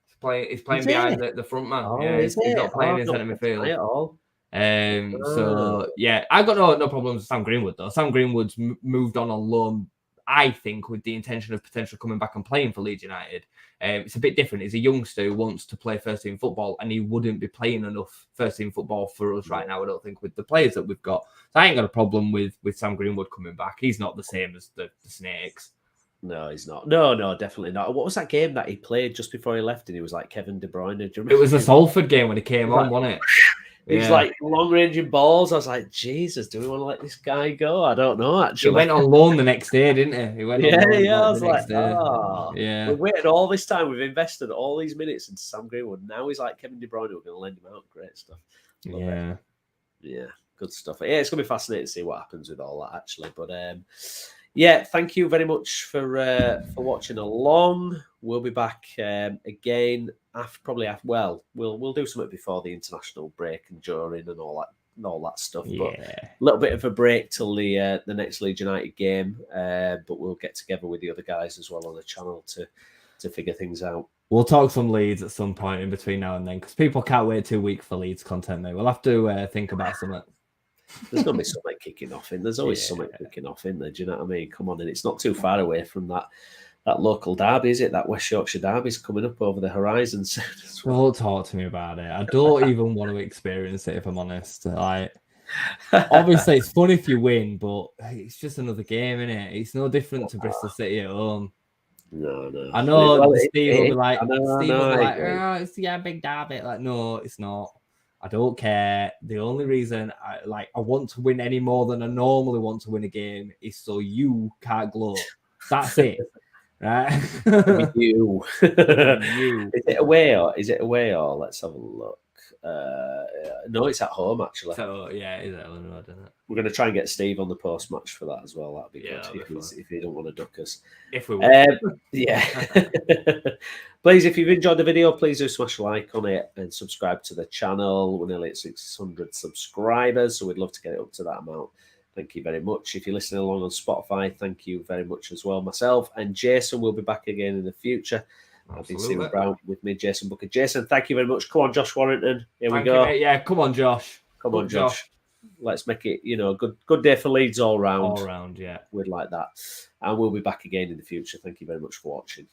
He's playing behind the front man. Oh, yeah, he's not playing in centre midfield at all. So yeah, I've got no problems with Sam Greenwood though. Sam Greenwood's moved on loan, I think, with the intention of potentially coming back and playing for Leeds United. It's a bit different. He's a youngster who wants to play first team football, and he wouldn't be playing enough first team football for us right now, I don't think, with the players that we've got. So I ain't got a problem with Sam Greenwood coming back. He's not the same as the Snakes. No, he's not. No, definitely not. What was that game that he played just before he left? And he was like Kevin De Bruyne. Do you remember? It was the Salford game when he came on, wasn't it? He's like long ranging balls. I was like, Jesus, do we want to let this guy go? I don't know. Actually, he went on loan the next day, didn't he? He went on loan I was the like, next day. yeah. We've waited all this time. We've invested all these minutes into Sam Greenwood. Now he's like Kevin De Bruyne. We're going to lend him out. Great stuff. Yeah, good stuff. Yeah, it's going to be fascinating to see what happens with all that, actually. But yeah, thank you very much for watching along. We'll be back again we'll do something before the international break and during and all that stuff. Yeah. But a little bit of a break till the next Leeds United game. But we'll get together with the other guys as well on the channel to figure things out. We'll talk some Leeds at some point in between now and then because people can't wait 2 weeks for Leeds content. Mate. We'll have to think about something. There's going to be something kicking off in. There's always something kicking off in there. Do you know what I mean? Come on, and it's not too far away from that local derby, is it? That West Yorkshire derby's coming up over the horizon soon. Don't talk to me about it. I don't even want to experience it, if I'm honest. Like, obviously, it's fun if you win, but it's just another game, isn't it? It's no different to Bristol City at home. No. I know Steve will be like, oh, it's big derby. Like, no, it's not. I don't care. The only reason I want to win any more than I normally want to win a game is so you can't gloat. That's it. Right? you. Is it away or let's have a look. No, it's at home actually. So yeah, it is at home, isn't it? We're going to try and get Steve on the post match for that as well. That'd be good if you don't want to duck us. If we want. Yeah. Please, if you've enjoyed the video, please do smash a like on it and subscribe to the channel. We're nearly at 600 subscribers, so we'd love to get it up to that amount. Thank you very much. If you're listening along on Spotify, thank you very much as well. Myself and Jason will be back again in the future. I've been Stephen Brown with me, Jason Booker. Jason, thank you very much. Come on, Josh Warrington. Here we go. Yeah, come on, Josh. Come on, Josh. Let's make it, a good day for Leeds all round. All round, yeah. We'd like that. And we'll be back again in the future. Thank you very much for watching.